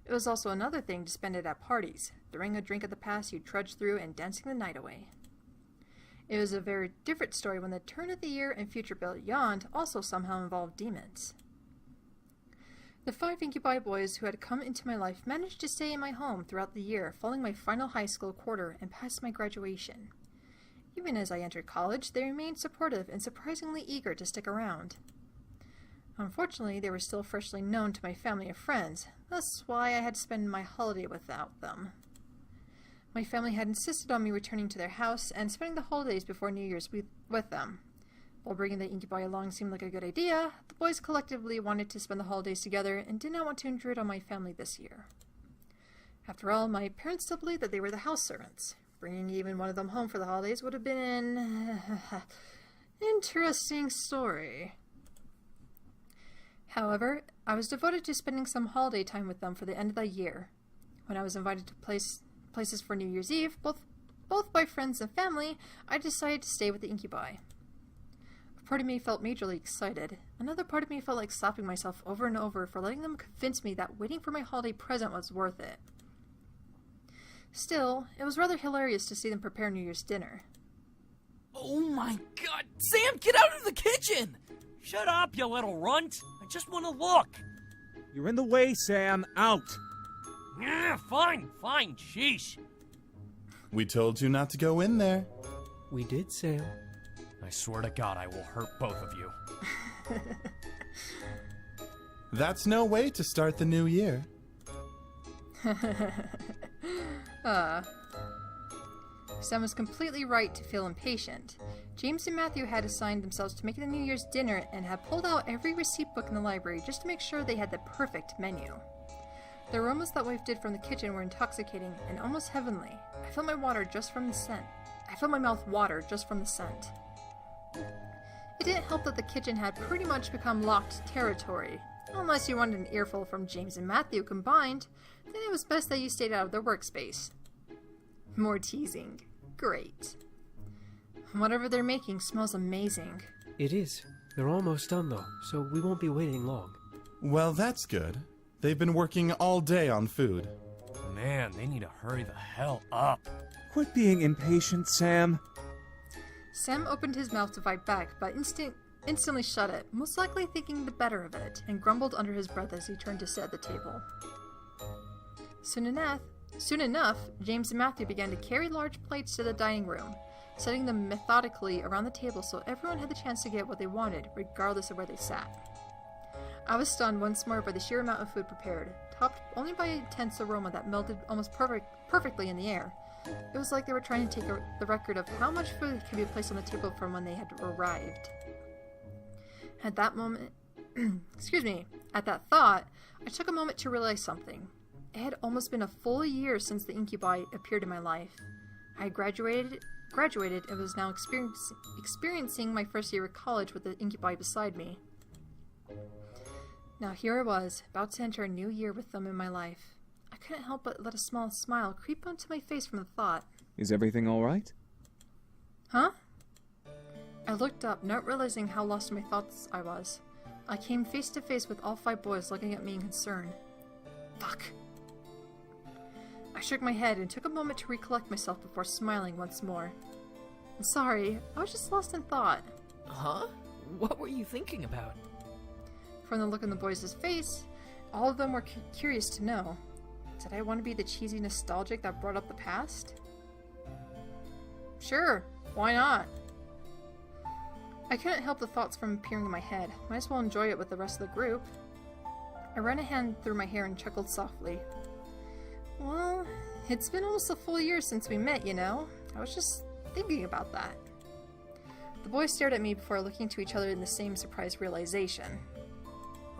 It was also another thing to spend it at parties, throwing a drink at the past you trudged through and dancing the night away. It was a very different story when the turn of the year and future beyond also somehow involved demons. The 5 incubi boys who had come into my life managed to stay in my home throughout the year, following my final high school quarter and past my graduation. Even as I entered college, they remained supportive and surprisingly eager to stick around. Unfortunately, they were still freshly known to my family and friends, thus why I had to spend my holiday without them. My family had insisted on me returning to their house and spending the holidays before New Year's with them. While bringing the incubi along seemed like a good idea, the boys collectively wanted to spend the holidays together and did not want to intrude on my family this year. After all, my parents still believed that they were the house servants. Bringing even one of them home for the holidays would have been an interesting story. However, I was devoted to spending some holiday time with them for the end of the year. When I was invited to places for New Year's Eve, both by friends and family, I decided to stay with the incubi. A part of me felt majorly excited. Another part of me felt like slapping myself over and over for letting them convince me that waiting for my holiday present was worth it. Still, it was rather hilarious to see them prepare New Year's dinner. Oh my god! Sam, get out of the kitchen! Shut up, you little runt! I just want to look. You're in the way, Sam. Out! Yeah, fine, sheesh. We told you not to go in there. We did, Sam. I swear to God, I will hurt both of you. That's no way to start the new year. Sam was completely right to feel impatient. James and Matthew had assigned themselves to making the New Year's dinner and had pulled out every receipt book in the library just to make sure they had the perfect menu. The aromas that wafted from the kitchen were intoxicating and almost heavenly. I felt my mouth water just from the scent. It didn't help that the kitchen had pretty much become locked territory. Unless you wanted an earful from James and Matthew combined, then it was best that you stayed out of their workspace. More teasing. Great. Whatever they're making smells amazing. It is. They're almost done, though, so we won't be waiting long. Well, that's good. They've been working all day on food. Man, they need to hurry the hell up. Quit being impatient, Sam. Sam opened his mouth to fight back, but instantly shut it, most likely thinking the better of it, and grumbled under his breath as he turned to sit at the table. Soon enough, James and Matthew began to carry large plates to the dining room, setting them methodically around the table so everyone had the chance to get what they wanted, regardless of where they sat. I was stunned once more by the sheer amount of food prepared, topped only by an intense aroma that melted almost perfectly in the air. It was like they were trying to take the record of how much food could be placed on the table from when they had arrived. At that moment, at that thought, I took a moment to realize something. It had almost been a full year since the incubi appeared in my life. I had graduated and was now experiencing my first year of college with the incubi beside me. Now here I was, about to enter a new year with them in my life. I couldn't help but let a small smile creep onto my face from the thought. Is everything all right? Huh? I looked up, not realizing how lost in my thoughts I was. I came face to face with all 5 boys looking at me in concern. Fuck. I shook my head and took a moment to recollect myself before smiling once more. I'm sorry, I was just lost in thought. Huh? What were you thinking about? From the look on the boys' face, all of them were curious to know. Did I want to be the cheesy nostalgic that brought up the past? Sure, why not? I couldn't help the thoughts from appearing in my head. Might as well enjoy it with the rest of the group. I ran a hand through my hair and chuckled softly. Well, it's been almost a full year since we met, you know? I was just thinking about that. The boys stared at me before looking to each other in the same surprised realization.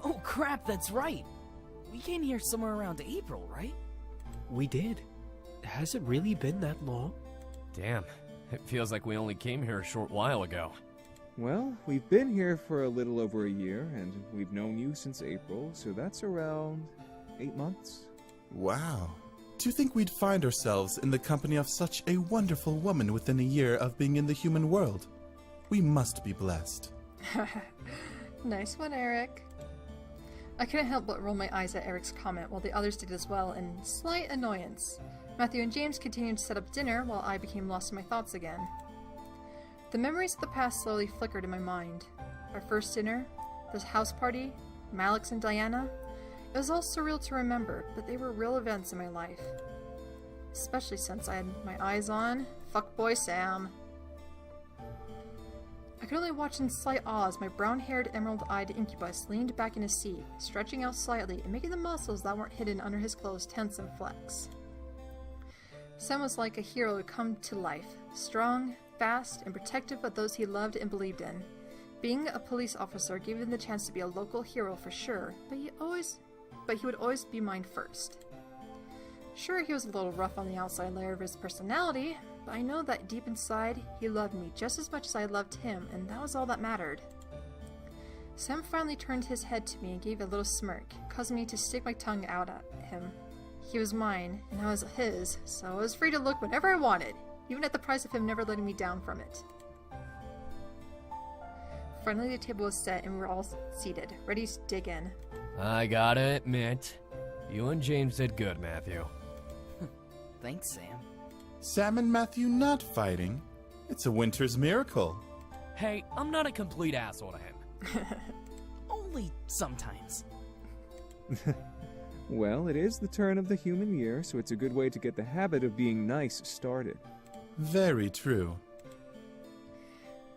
Oh crap, that's right! We came here somewhere around April, right? We did. Has it really been that long? Damn, it feels like we only came here a short while ago. Well, we've been here for a little over a year, and we've known you since April, so that's around 8 months. Wow. To think we'd find ourselves in the company of such a wonderful woman within a year of being in the human world. We must be blessed. Nice one, Eric. I couldn't help but roll my eyes at Eric's comment while the others did as well in slight annoyance. Matthew and James continued to set up dinner while I became lost in my thoughts again. The memories of the past slowly flickered in my mind. Our first dinner, this house party, Malix and Diana. It was all surreal to remember, but they were real events in my life. Especially since I had my eyes on fuckboy Sam. I could only watch in slight awe as my brown-haired, emerald-eyed incubus leaned back in his seat, stretching out slightly and making the muscles that weren't hidden under his clothes tense and flex. Sam was like a hero who come to life, strong, fast, and protective of those he loved and believed in. Being a police officer gave him the chance to be a local hero for sure, but he would always be mine first. Sure, he was a little rough on the outside layer of his personality, but I know that deep inside, he loved me just as much as I loved him, and that was all that mattered. Sam finally turned his head to me and gave a little smirk, causing me to stick my tongue out at him. He was mine, and I was his, so I was free to look whenever I wanted, even at the price of him never letting me down from it. Finally, the table was set and we were all seated, ready to dig in. I gotta admit, you and James did good, Matthew. Thanks, Sam. Sam and Matthew not fighting? It's a winter's miracle. Hey, I'm not a complete asshole to him. Oh, only sometimes. Well, it is the turn of the human year, so it's a good way to get the habit of being nice started. Very true.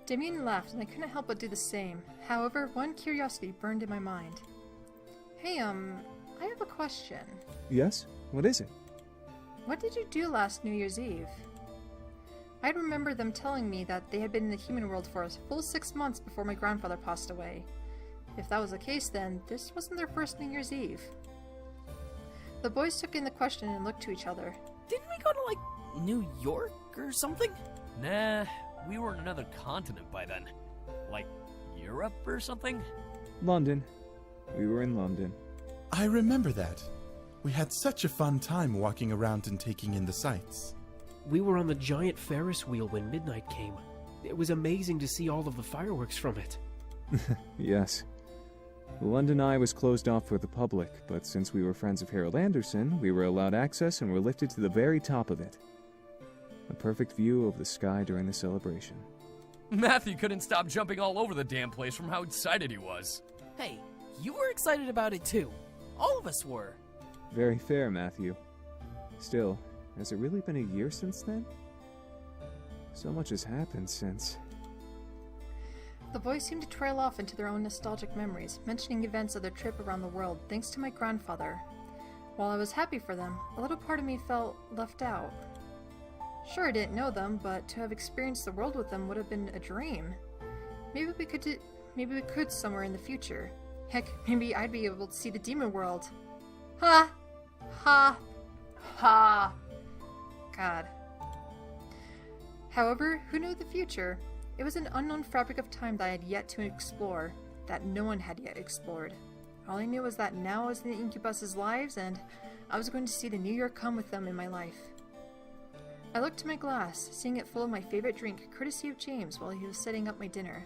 Damien laughed, and I couldn't help but do the same. However, one curiosity burned in my mind. Hey, I have a question. Yes? What is it? What did you do last New Year's Eve? I remember them telling me that they had been in the human world for a full 6 months before my grandfather passed away. If that was the case, then this wasn't their first New Year's Eve. The boys took in the question and looked to each other. Didn't we go to, like, New York or something? Nah, we were on another continent by then. Like, Europe or something? London. We were in London. I remember that. We had such a fun time walking around and taking in the sights. We were on the giant Ferris wheel when midnight came. It was amazing to see all of the fireworks from it. Yes. The London Eye was closed off for the public, but since we were friends of Harold Anderson, we were allowed access and were lifted to the very top of it. A perfect view of the sky during the celebration. Matthew couldn't stop jumping all over the damn place from how excited he was. Hey, you were excited about it too. All of us were. Very fair, Matthew. Still, has it really been a year since then? So much has happened since. The boys seemed to trail off into their own nostalgic memories, mentioning events of their trip around the world thanks to my grandfather. While I was happy for them, a little part of me felt left out. Sure, I didn't know them, but to have experienced the world with them would have been a dream. Maybe we could somewhere in the future. Heck, maybe I'd be able to see the demon world. Ha! Ha! Ha! God. However, who knew the future? It was an unknown fabric of time that I had yet to explore, that no one had yet explored. All I knew was that now I was in the incubus's lives, and I was going to see the new year come with them in my life. I looked to my glass, seeing it full of my favorite drink, courtesy of James, while he was setting up my dinner.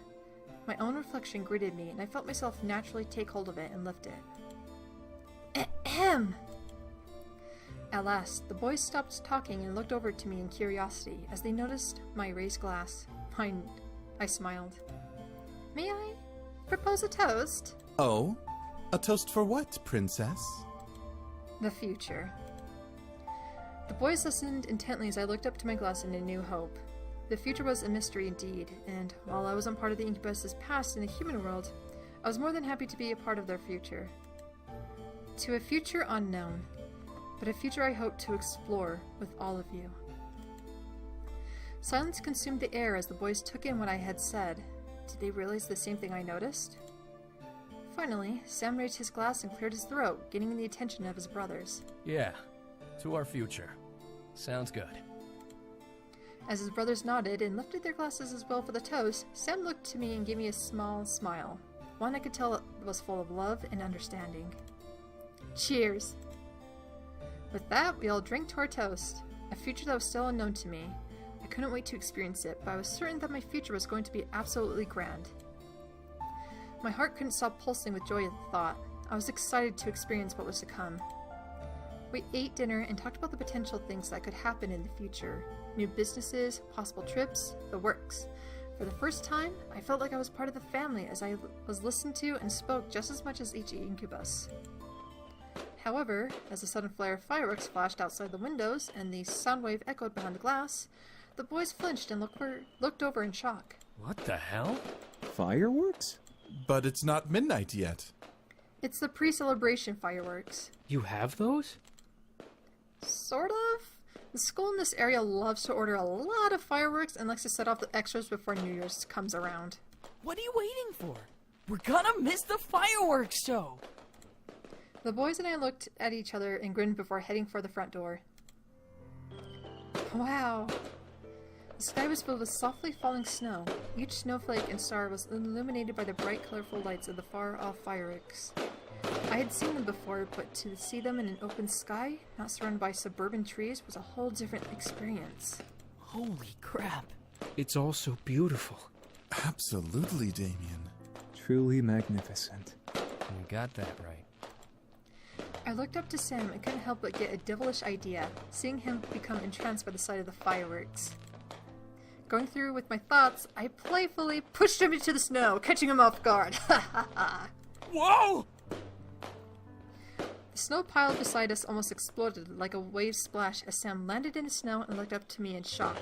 My own reflection greeted me, and I felt myself naturally take hold of it and lift it. Ahem! At last, the boys stopped talking and looked over to me in curiosity as they noticed my raised glass. I smiled. May I propose a toast? Oh? A toast for what, princess? The future. The boys listened intently as I looked up to my glass in a new hope. The future was a mystery indeed, and while I wasn't part of the incubus's past in the human world, I was more than happy to be a part of their future. To a future unknown, but a future I hope to explore with all of you. Silence consumed the air as the boys took in what I had said. Did they realize the same thing I noticed? Finally, Sam raised his glass and cleared his throat, getting the attention of his brothers. Yeah, to our future. Sounds good. As his brothers nodded and lifted their glasses as well for the toast, Sam looked to me and gave me a small smile. One I could tell was full of love and understanding. Cheers! With that, we all drank to our toast, a future that was still unknown to me. I couldn't wait to experience it, but I was certain that my future was going to be absolutely grand. My heart couldn't stop pulsing with joy at the thought. I was excited to experience what was to come. We ate dinner and talked about the potential things that could happen in the future. New businesses, possible trips, the works. For the first time, I felt like I was part of the family as I was listened to and spoke just as much as each incubus. However, as a sudden flare of fireworks flashed outside the windows and the sound wave echoed behind the glass, the boys flinched and looked over in shock. What the hell? Fireworks? But it's not midnight yet. It's the pre-celebration fireworks. You have those? Sort of. The school in this area loves to order a lot of fireworks and likes to set off the extras before New Year's comes around. What are you waiting for? We're gonna miss the fireworks show! The boys and I looked at each other and grinned before heading for the front door. Wow. The sky was filled with softly falling snow. Each snowflake and star was illuminated by the bright, colorful lights of the far-off fireworks. I had seen them before, but to see them in an open sky, not surrounded by suburban trees, was a whole different experience. Holy crap. It's all so beautiful. Absolutely, Damien. Truly magnificent. You got that right. I looked up to Sam and couldn't help but get a devilish idea, seeing him become entranced by the sight of the fireworks. Going through with my thoughts, I playfully pushed him into the snow, catching him off guard. Ha ha ha! Whoa! The snow pile beside us almost exploded like a wave splash as Sam landed in the snow and looked up to me in shock.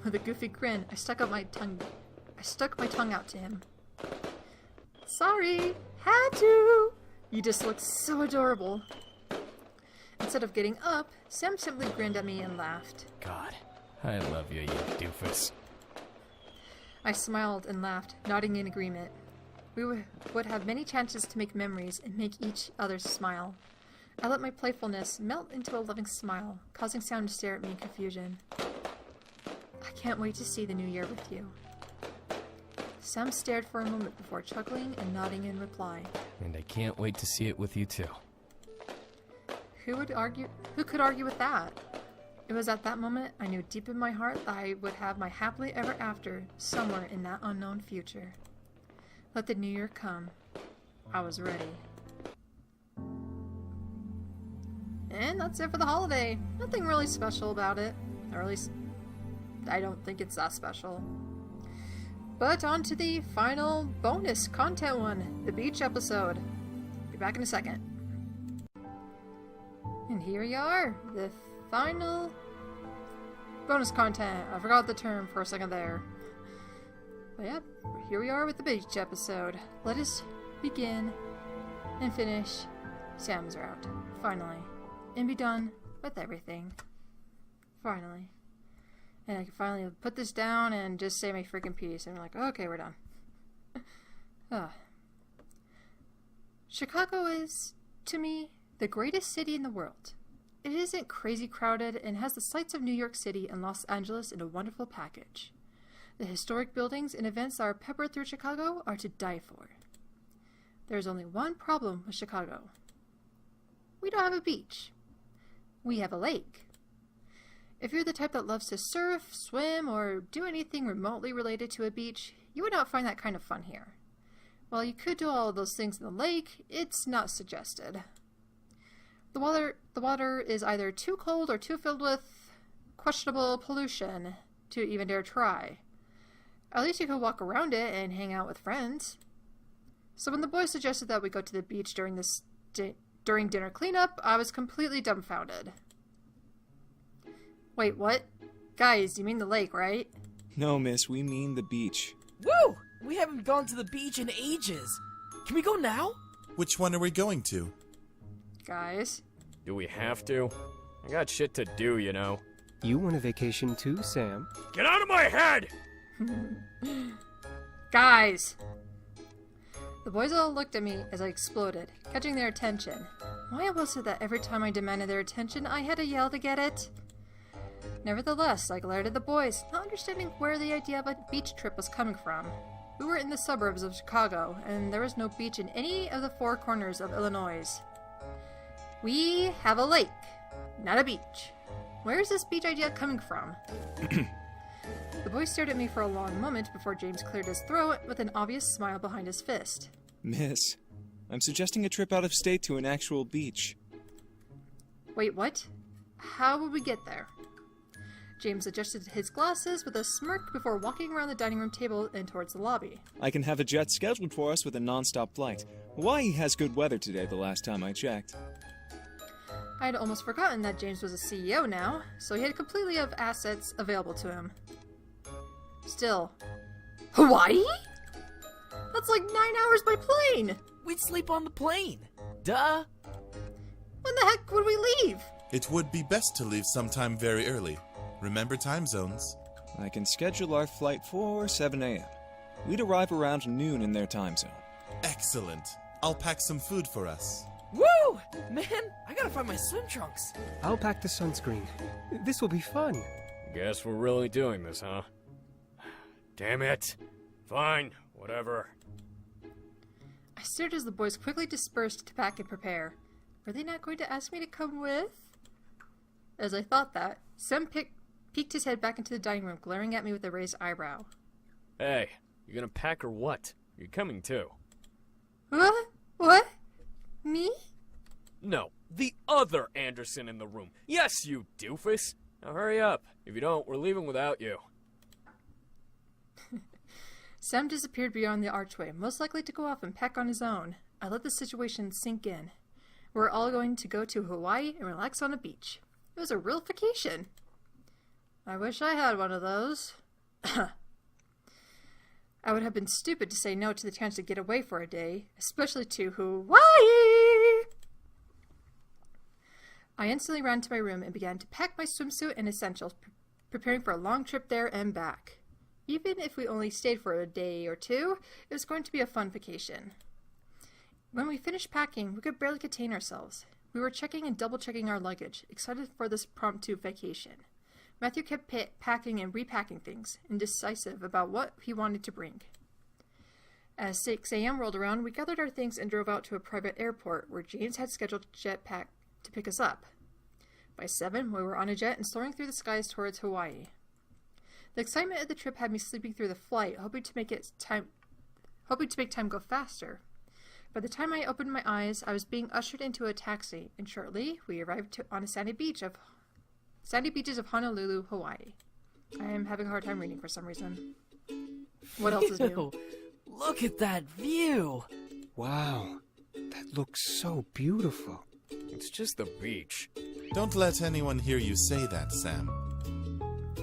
With a goofy grin, I stuck my tongue out to him. Sorry, had to. You just look so adorable. Instead of getting up, Sam simply grinned at me and laughed. God, I love you, you doofus. I smiled and laughed, nodding in agreement. We would have many chances to make memories and make each other smile. I let my playfulness melt into a loving smile, causing Sam to stare at me in confusion. I can't wait to see the new year with you. Sam stared for a moment before chuckling and nodding in reply. And I can't wait to see it with you too. Who could argue with that? It was at that moment I knew deep in my heart that I would have my happily ever after somewhere in that unknown future. Let the new year come. I was ready. And that's it for the holiday. Nothing really special about it. Or at least, I don't think it's that special. But on to the final bonus content one, the beach episode. Be back in a second. And here we are, the final bonus content. I forgot the term for a second there. But yeah, here we are with the beach episode. Let us begin and finish Sam's route, finally. And be done with everything. Finally. And I can finally put this down and just say my freaking piece. And I'm like, okay, we're done. Chicago is, to me, the greatest city in the world. It isn't crazy crowded and has the sights of New York City and Los Angeles in a wonderful package. The historic buildings and events that are peppered through Chicago are to die for. There's only one problem with Chicago. We don't have a beach. We have a lake. If you're the type that loves to surf, swim, or do anything remotely related to a beach, you would not find that kind of fun here. While you could do all of those things in the lake, it's not suggested. The water is either too cold or too filled with questionable pollution to even dare try. At least you could walk around it and hang out with friends. So when the boys suggested that we go to the beach during dinner cleanup, I was completely dumbfounded. Wait, what? Guys, you mean the lake, right? No, miss, we mean the beach. Woo! We haven't gone to the beach in ages. Can we go now? Which one are we going to? Guys. Do we have to? I got shit to do, you know. You want a vacation too, Sam? Get out of my head! Guys! The boys all looked at me as I exploded, catching their attention. Why was it that every time I demanded their attention, I had to yell to get it? Nevertheless, I glared at the boys, not understanding where the idea of a beach trip was coming from. We were in the suburbs of Chicago, and there was no beach in any of the four corners of Illinois. We have a lake, not a beach. Where is this beach idea coming from? The boy stared at me for a long moment before James cleared his throat with an obvious smile behind his fist. Miss, I'm suggesting a trip out of state to an actual beach. Wait, what? How would we get there? James adjusted his glasses with a smirk before walking around the dining room table and towards the lobby. I can have a jet scheduled for us with a non-stop flight. Hawaii has good weather today the last time I checked. I had almost forgotten that James was a CEO now, so he had completely of assets available to him. Still, Hawaii? That's like 9 hours by plane! We'd sleep on the plane. Duh. When the heck would we leave? It would be best to leave sometime very early. Remember time zones. I can schedule our flight for 7 a.m. We'd arrive around noon in their time zone. Excellent. I'll pack some food for us. Woo! Man, I gotta find my swim trunks. I'll pack the sunscreen. This will be fun. Guess we're really doing this, huh? Damn it. Fine, whatever. I stared as the boys quickly dispersed to pack and prepare. Were they not going to ask me to come with? As I thought that, Sam peeked his head back into the dining room, glaring at me with a raised eyebrow. Hey, you gonna pack or what? You're coming too. What? What? Me? No, the other Anderson in the room. Yes, you doofus. Now hurry up. If you don't, we're leaving without you. Sam disappeared beyond the archway, most likely to go off and pack on his own. I let the situation sink in. We were all going to go to Hawaii and relax on a beach. It was a real vacation. I wish I had one of those. I would have been stupid to say no to the chance to get away for a day, especially to Hawaii. I instantly ran to my room and began to pack my swimsuit and essentials, preparing for a long trip there and back. Even if we only stayed for a day or two, it was going to be a fun vacation. When we finished packing, we could barely contain ourselves. We were checking and double-checking our luggage, excited for this impromptu vacation. Matthew kept packing and repacking things, indecisive about what he wanted to bring. As 6 a.m. rolled around, we gathered our things and drove out to a private airport where James had scheduled a jetpack to pick us up. By 7, we were on a jet and soaring through the skies towards Hawaii. The excitement of the trip had me sleeping through the flight, hoping to make time go faster. By the time I opened my eyes, I was being ushered into a taxi, and shortly we arrived on a sandy beaches of Honolulu, Hawaii. I am having a hard time reading for some reason. What else is new? Look at that view! Wow, that looks so beautiful. It's just the beach. Don't let anyone hear you say that, Sam.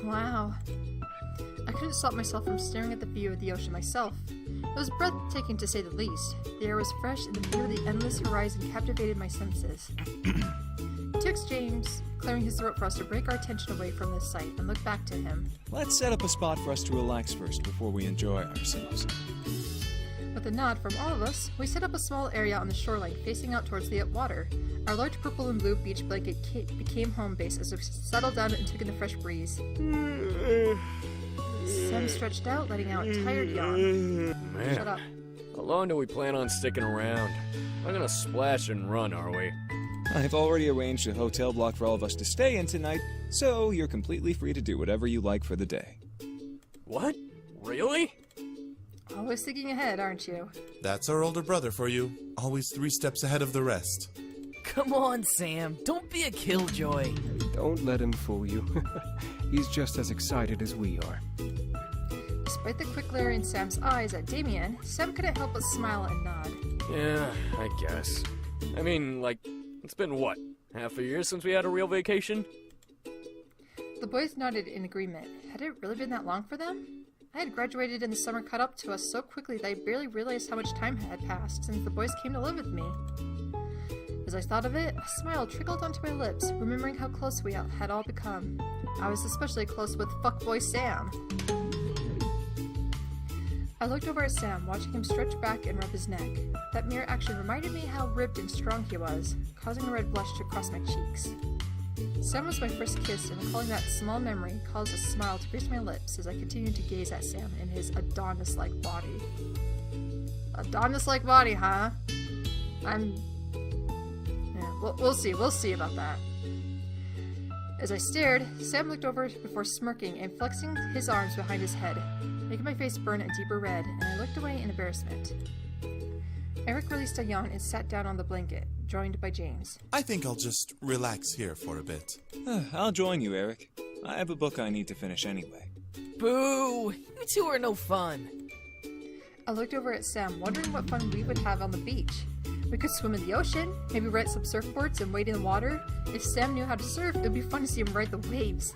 Wow. I couldn't stop myself from staring at the view of the ocean myself. It was breathtaking to say the least. The air was fresh and the view of the endless horizon captivated my senses. It took James clearing his throat for us to break our attention away from this sight and look back to him. Let's set up a spot for us to relax first before we enjoy ourselves. With a nod from all of us, we set up a small area on the shoreline facing out towards the water. Our large purple and blue beach blanket became home base as we settled down and took in the fresh breeze. Sam stretched out, letting out a tired yawn. Man, Shut up. how long do we plan on sticking around? Not gonna splash and run, are we? I've already arranged a hotel block for all of us to stay in tonight, so you're completely free to do whatever you like for the day. What? Really? Always thinking ahead, aren't you? That's our older brother for you. Always 3 steps ahead of the rest. Come on, Sam. Don't be a killjoy. Don't let him fool you. He's just as excited as we are. Despite the quick glare in Sam's eyes at Damien, Sam couldn't help but smile and nod. Yeah, I guess. I mean, like, it's been what? Half a year since we had a real vacation? The boys nodded in agreement. Had it really been that long for them? I had graduated and the summer caught up to us so quickly that I barely realized how much time had passed since the boys came to live with me. As I thought of it, a smile trickled onto my lips, remembering how close we had all become. I was especially close with fuckboy Sam. I looked over at Sam, watching him stretch back and rub his neck. That mere action reminded me how ripped and strong he was, causing a red blush to cross my cheeks. Sam was my first kiss, and recalling that small memory caused a smile to grace my lips as I continued to gaze at Sam in his Adonis-like body. Adonis-like body, huh? We'll see about that. As I stared, Sam looked over before smirking and flexing his arms behind his head, making my face burn a deeper red, and I looked away in embarrassment. Eric released a yawn and sat down on the blanket, joined by James. I think I'll just relax here for a bit. I'll join you, Eric. I have a book I need to finish anyway. Boo! You two are no fun. I looked over at Sam, wondering what fun we would have on the beach. We could swim in the ocean, maybe rent some surfboards and wade in the water. If Sam knew how to surf, it would be fun to see him ride the waves.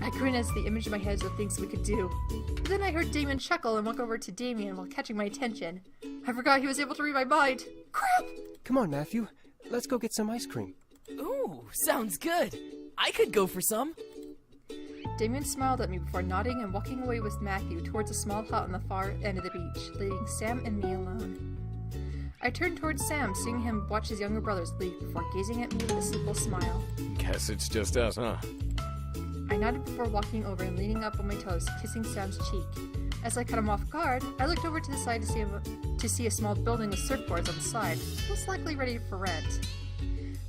I grinned as the image in my head of things we could do. But then I heard Damien chuckle and walk over to Damien while catching my attention. I forgot he was able to read my mind. Crap! Come on, Matthew. Let's go get some ice cream. Ooh, sounds good. I could go for some. Damien smiled at me before nodding and walking away with Matthew towards a small hut on the far end of the beach, leaving Sam and me alone. I turned towards Sam, seeing him watch his younger brothers leave before gazing at me with a simple smile. Guess it's just us, huh? I nodded before walking over and leaning up on my toes, kissing Sam's cheek. As I cut him off guard, I looked over to the side to see a small building with surfboards on the side, most likely ready for rent.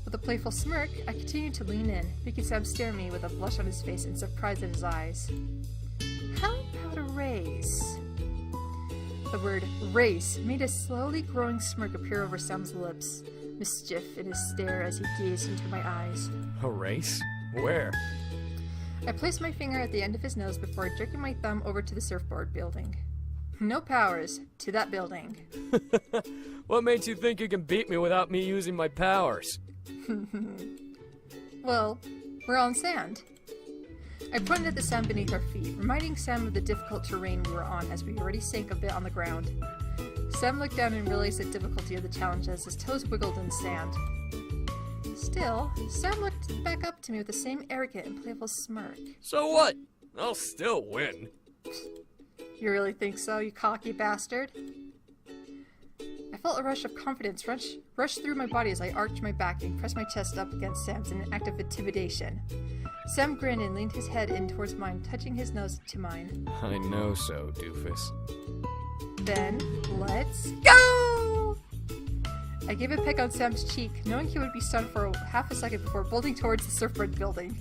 With a playful smirk, I continued to lean in, making Sam stare at me with a blush on his face and surprise in his eyes. How about a race? The word race made a slowly growing smirk appear over Sam's lips, mischief in his stare as he gazed into my eyes. A race? Where? I placed my finger at the end of his nose before jerking my thumb over to the surfboard building. No powers. To that building. What makes you think you can beat me without me using my powers? Well, we're on sand. I pointed at the sand beneath our feet, reminding Sam of the difficult terrain we were on as we already sank a bit on the ground. Sam looked down and realized the difficulty of the challenge as his toes wiggled in the sand. Still, Sam looked back up to me with the same arrogant and playful smirk. So what? I'll still win. You really think so, you cocky bastard? I felt a rush of confidence rush through my body as I arched my back and pressed my chest up against Sam's in an act of intimidation. Sam grinned and leaned his head in towards mine, touching his nose to mine. I know so, doofus. Then, let's go! I gave a peck on Sam's cheek, knowing he would be stunned for half a second before bolting towards the surfboard building.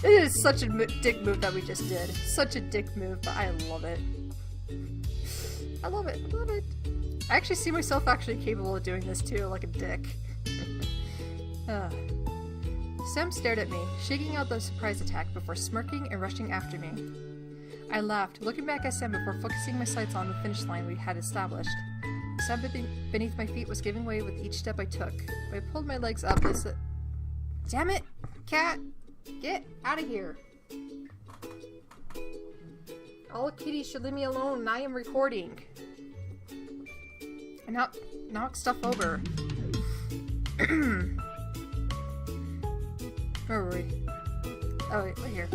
It is such a dick move that we just did. Such a dick move, but I love it. I love it. I love it. I actually see myself actually capable of doing this too, like a dick. Sam stared at me, shaking out the surprise attack before smirking and rushing after me. I laughed, looking back at Sam before focusing my sights on the finish line we had established. The sand beneath my feet was giving way with each step I took. I pulled my legs up as Damn it! Cat! Get out of here! All kitties should leave me alone. I am recording. And not knock stuff over. Where were we? Oh, wait, right here.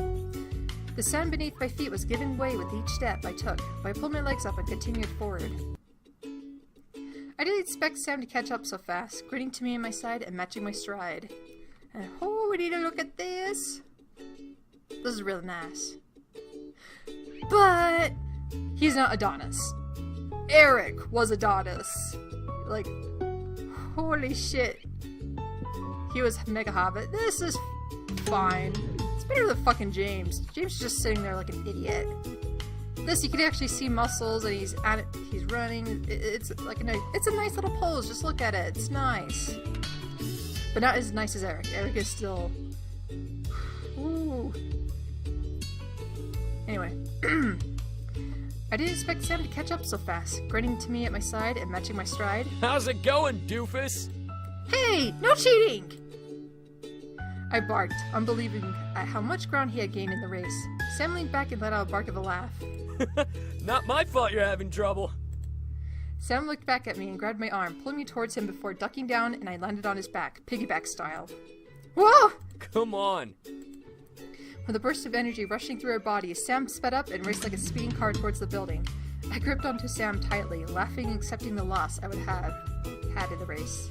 The sand beneath my feet was giving way with each step I took, but I pulled my legs up and continued forward. I didn't expect Sam to catch up so fast, grinning to me on my side and matching my stride. And oh, we need to look at this. This is really nice. But he's not Adonis. Eric was Adonis. Like, holy shit. He was mega hobbit. This is fine. It's better than fucking James. James is just sitting there like an idiot. This, you can actually see muscles and he's at it. He's running. It's like it's a nice little pose. Just look at it. It's nice. But not as nice as Eric. Eric is still... Ooh. Anyway. I didn't expect Sam to catch up so fast, grinning to me at my side and matching my stride. How's it going, doofus? Hey! No cheating! I barked, unbelieving at how much ground he had gained in the race. Sam leaned back and let out a bark of a laugh. Not my fault you're having trouble. Sam looked back at me and grabbed my arm, pulling me towards him before ducking down, and I landed on his back, piggyback style. Whoa! Come on. With a burst of energy rushing through our bodies, Sam sped up and raced like a speeding car towards the building. I gripped onto Sam tightly, laughing and accepting the loss I would have had in the race.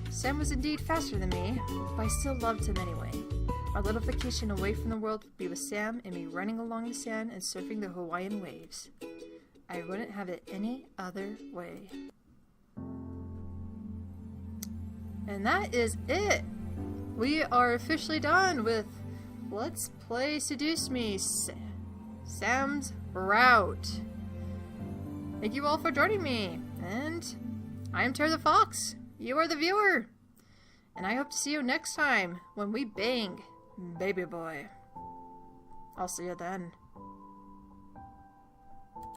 Sam was indeed faster than me, but I still loved him anyway. My little vacation away from the world would be with Sam and me running along the sand and surfing the Hawaiian waves. I wouldn't have it any other way. And that is it! We are officially done with Let's Play Seduce Me, Sam's Route. Thank you all for joining me, and I am Terry the Fox. You are the viewer, and I hope to see you next time when we bang Baby Boy. I'll see you then.